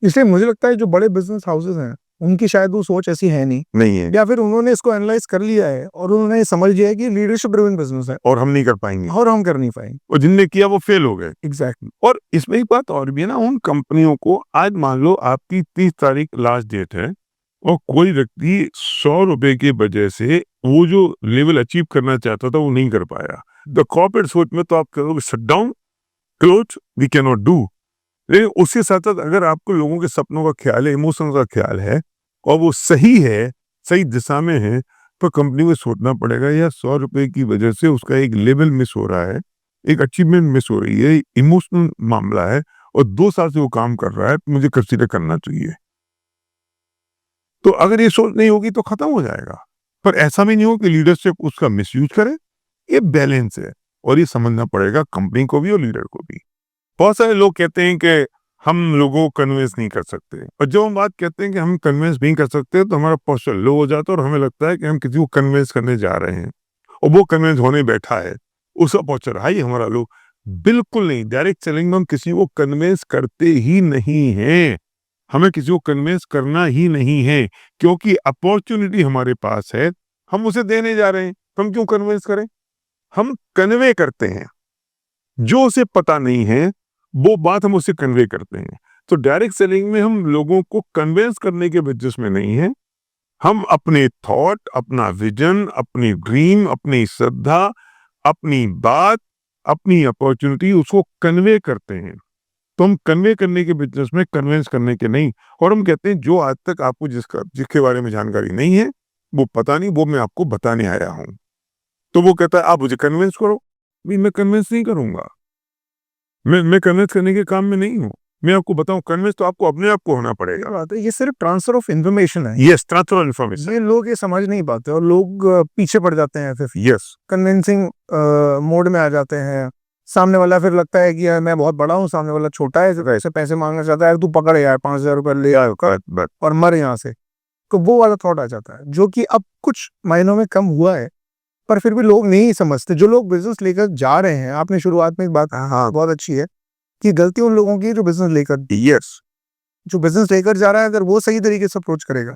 इसलिए मुझे लगता है जो बड़े बिजनेस हाउसेस हैं उनकी शायद वो सोच ऐसी है नहीं है, या फिर उन्होंने इसको एनालाइज कर लिया है और उन्होंने समझ लिया है कि लीडरशिप ड्रिवन बिजनेस है और हम नहीं कर पाएंगे, और हम कर नहीं पाएंगे। और जिनने किया वो फेल हो गए। एग्जैक्टली। और इसमें एक बात और भी है ना, उन कंपनियों को आज मान लो आपकी 30 तारीख लास्ट डेट है और कोई व्यक्ति 100 रुपए की वजह से वो जो लेवल अचीव करना चाहता था वो नहीं कर पाया। द कॉर्पोरेट सोच में तो आप कहोगे shut down, close, we can not do. लेकिन उसके साथ साथ अगर आपको लोगों के सपनों का ख्याल है, इमोशन का ख्याल है और वो सही है, सही दिशा में है, तो कंपनी को सोचना पड़ेगा यार 100 रुपए की वजह से उसका एक लेवल मिस हो रहा है, एक अचीवमेंट मिस हो रही है, इमोशनल मामला है और 2 साल से वो काम कर रहा है, मुझे कंसीडर करना चाहिए। तो अगर ये सोच नहीं होगी तो खत्म हो जाएगा। पर ऐसा भी नहीं हो कि लीडरशिप उसका मिसयूज करे। ये बैलेंस है और ये समझना पड़ेगा कंपनी को भी और लीडर को भी। बहुत सारे लोग कहते हैं कि हम लोगों को कन्विंस नहीं कर सकते, और जब हम बात कहते हैं कि हम कन्विंस नहीं कर सकते तो हमारा पोस्चर लो हो जाता है और हमें लगता है कि हम किसी को कन्विंस करने जा रहे हैं और वो कन्विंस होने बैठा है, उसका पोस्चर हाई, हमारा लो। बिल्कुल नहीं। डायरेक्ट सेलिंग में हम किसी को कन्विंस करते ही नहीं हैं, हमें किसी को कन्विंस करना ही नहीं है, क्योंकि अपॉर्चुनिटी हमारे पास है, हम उसे देने जा रहे हैं, तो हम क्यों कन्विंस करें। हम कन्वे करते हैं, जो उसे पता नहीं है वो बात हम उसे कन्वे करते हैं। तो डायरेक्ट सेलिंग में हम लोगों को कन्विंस करने के बिजनेस में नहीं है, हम अपने थॉट, अपना विजन, अपनी ड्रीम, अपनी श्रद्धा, अपनी बात, अपनी अपॉर्चुनिटी उसको कन्वे करते हैं। तो हम कन्वे करने के बिजनेस में, कन्विंस करने के नहीं। और हम कहते हैं जो आज तक आपको जिसके बारे में जानकारी नहीं है, वो पता नहीं, वो मैं आपको बताने आया हूं। तो वो कहता है आप मुझे कन्विंस करो। भी मैं कन्विंस नहीं करूंगा, मैं कन्विंस करने के काम में नहीं हूँ। मैं आपको बताऊं, कन्विंस तो आपको अपने आप को होना पड़ेगा। बात है, ये सिर्फ ट्रांसफर ऑफ इन्फॉर्मेशन है। Yes, transfer information. ये लोग ये समझ नहीं पाते और लोग पीछे पड़ जाते हैं, फिर यस, कन्विंसिंग मोड में आ जाते हैं। सामने वाला फिर लगता है कि यार मैं बहुत बड़ा हूँ, सामने वाला छोटा है, ऐसे पैसे मांगना चाहता है, तू पकड़ यार 5,000 रुपये ले आयो कर और मर यहाँ से। तो वो वाला थॉट आ जाता है, जो कि अब कुछ महीनों में कम हुआ है, पर फिर भी लोग नहीं समझते। जो लोग बिजनेस लेकर जा रहे हैं, आपने शुरुआत में एक बात बहुत अच्छी है कि गलती उन लोगों की है जो बिजनेस लेकर, यस, जो बिजनेस लेकर जा रहा है, अगर वो सही तरीके से अप्रोच करेगा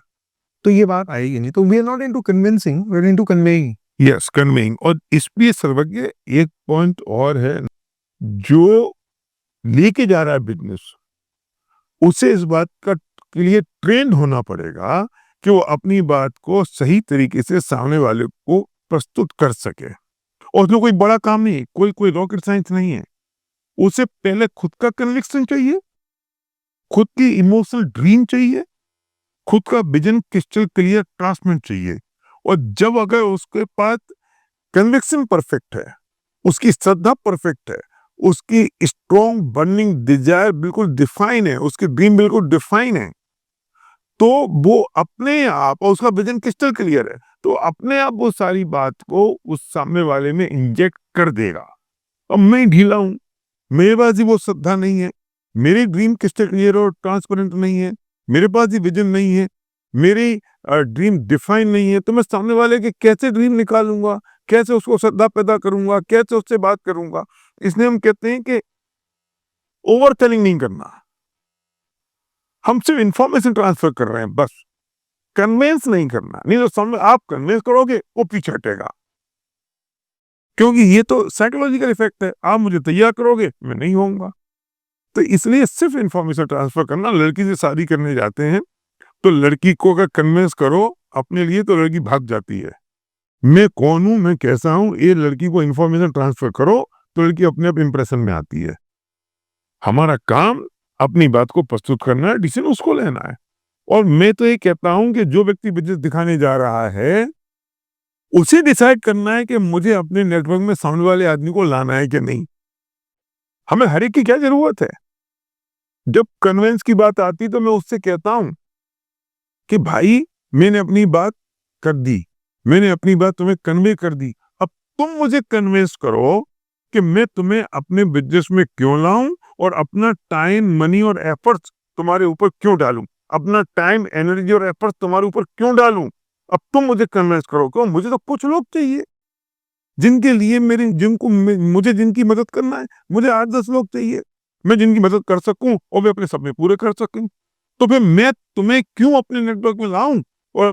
तो ये बात आएगी नहीं। तो we are not into convincing, we are into conveying. Yes, conveying. और इसलिए सर्वज्ञ एक पॉइंट और है, जो लेके जा रहा है बिजनेस, उसे इस बात का के लिए ट्रेंड होना पड़ेगा कि वो अपनी बात को सही तरीके से सामने वाले को प्रस्तुत कर सके। और उसमें कोई बड़ा काम नहीं, कोई रॉकेट साइंस नहीं है। उसे पहले खुद का कन्विक्शन चाहिए, खुद की इमोशनल ड्रीम चाहिए, खुद का विजन क्रिस्टल क्लियर ट्रांसमिट चाहिए। और जब अगर उसके पास कन्विक्शन परफेक्ट है, उसकी श्रद्धा परफेक्ट है, उसकी स्ट्रॉन्ग बर्निंग डिजायर बिल्कुल डिफाइन है, उसकी ड्रीम बिल्कुल डिफाइन है, तो वो अपने आप, और उसका विजन क्रिस्टल क्लियर है, तो अपने आप वो सारी बात को उस सामने वाले में इंजेक्ट कर देगा। अब मैं ढीला हूं, मेरे पास ही वो श्रद्धा नहीं है, मेरी ड्रीम क्रिस्टल क्लियर और ट्रांसपेरेंट नहीं है, मेरे पास ही विजन नहीं है, मेरी ड्रीम डिफाइन नहीं है, तो मैं सामने वाले के कैसे ड्रीम निकालूंगा, कैसे उसको श्रद्धा पैदा करूंगा, कैसे उससे बात करूंगा। इसलिए हम कहते हैं कि ओवर सेलिंग नहीं करना, हम सिर्फ इंफॉर्मेशन ट्रांसफर कर रहे हैं, बस कन्विंस नहीं करना। नहीं तो सामने आप कन्विंस करोगे वो पीछे हटेगा, क्योंकि ये तो साइकोलॉजिकल इफेक्ट है, आप मुझे तैयार करोगे मैं नहीं होऊंगा। तो इसलिए सिर्फ इंफॉर्मेशन ट्रांसफर करना। लड़की से शादी करने जाते हैं तो लड़की को अगर कन्विंस करो अपने लिए तो लड़की भाग जाती है। मैं कौन हूं, मैं कैसा हूं, ये लड़की को इंफॉर्मेशन ट्रांसफर करो तो लड़की अपने आप इंप्रेशन में आती है। हमारा काम अपनी बात को प्रस्तुत करना है, डिसीजन उसको लेना है। और मैं तो ये कहता हूं कि जो व्यक्ति बिजनेस दिखाने जा रहा है उसे डिसाइड करना है कि मुझे अपने नेटवर्क में सामने वाले आदमी को लाना है कि नहीं। हमें हर एक की क्या जरूरत है। जब कन्वेंस की बात आती तो मैं उससे कहता हूं कि भाई मैंने अपनी बात कर दी, मैंने अपनी बात तुम्हें कन्वे कर दी, अब तुम मुझे कन्विंस करो कि मैं तुम्हें अपने बिजनेस में क्यों लाऊं और अपना टाइम, मनी और एफर्ट्स तुम्हारे ऊपर क्यों डालूं, अपना टाइम, एनर्जी और एफर्ट्स तुम्हारे ऊपर क्यों डालूं। अब तुम मुझे कन्विंस करो। क्यों, मुझे तो कुछ लोग चाहिए जिनके लिए मुझे जिनकी मदद करना है। मुझे 8-10 लोग चाहिए मैं जिनकी मदद कर सकूं और मैं अपने सपने पूरे कर सकूं। तो फिर मैं तुम्हें क्यों अपने नेटवर्क में लाऊं और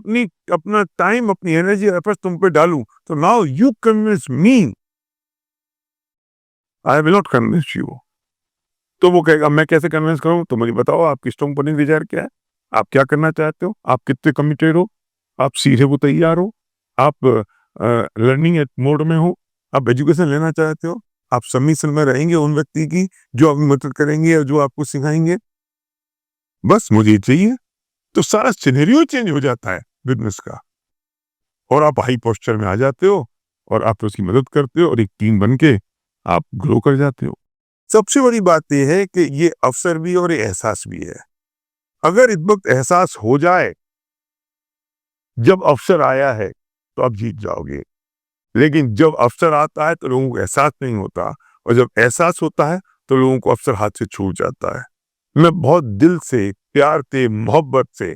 अपना टाइम, अपनी एनर्जी और एफर्ट्स तुम पे डालूं। तो now you convince me, I will not convince you. तो वो कहेगा मैं कैसे कन्विंस करूं, तो मुझे बताओ आपकी स्ट्रॉन्ग बर्निंग डिजायर क्या है, आप क्या करना चाहते हो, आप कितने कमिटेड हो, आप सीधे वो तैयार हो, आप लर्निंग मोड में हो, आप एजुकेशन लेना चाहते हो, आप सबमिशन में रहेंगे उन व्यक्ति की जो आपकी मदद करेंगे और जो आपको सिखाएंगे। बस मुझे चाहिए। तो सारा सिनेरियो चेंज हो जाता है बिजनेस का, और आप हाई पोस्चर में आ जाते हो और आप उसकी मदद करते हो और एक टीम बन के आप ग्रो कर जाते हो। सबसे बड़ी बात यह है कि ये अवसर भी और ये एहसास भी है। अगर इस वक्त एहसास हो जाए जब अवसर आया है तो आप जीत जाओगे, लेकिन जब अवसर आता है तो लोगों को एहसास नहीं होता, और जब एहसास होता है तो लोगों को अवसर हाथ से छूट जाता है। मैं बहुत दिल से, प्यार से, मोहब्बत से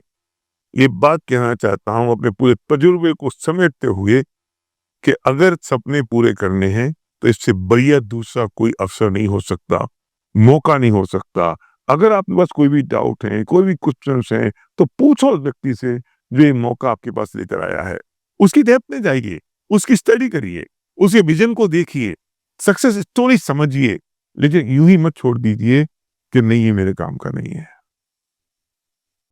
ये बात कहना चाहता हूं अपने पूरे तजुर्बे को समेटते हुए कि अगर सपने पूरे करने हैं तो इससे बढ़िया दूसरा कोई अवसर नहीं हो सकता, मौका नहीं हो सकता। अगर आपके पास कोई भी डाउट है, कोई भी क्वेश्चंस हैं, तो पूछो उस व्यक्ति से जो ये मौका आपके पास लेकर आया है। उसकी डेप्थ में जाइए, उसकी स्टडी करिए, उसके विजन को देखिए, सक्सेस स्टोरी समझिए, लेकिन यूं ही मत छोड़ दीजिए कि नहीं ये मेरे काम का नहीं है।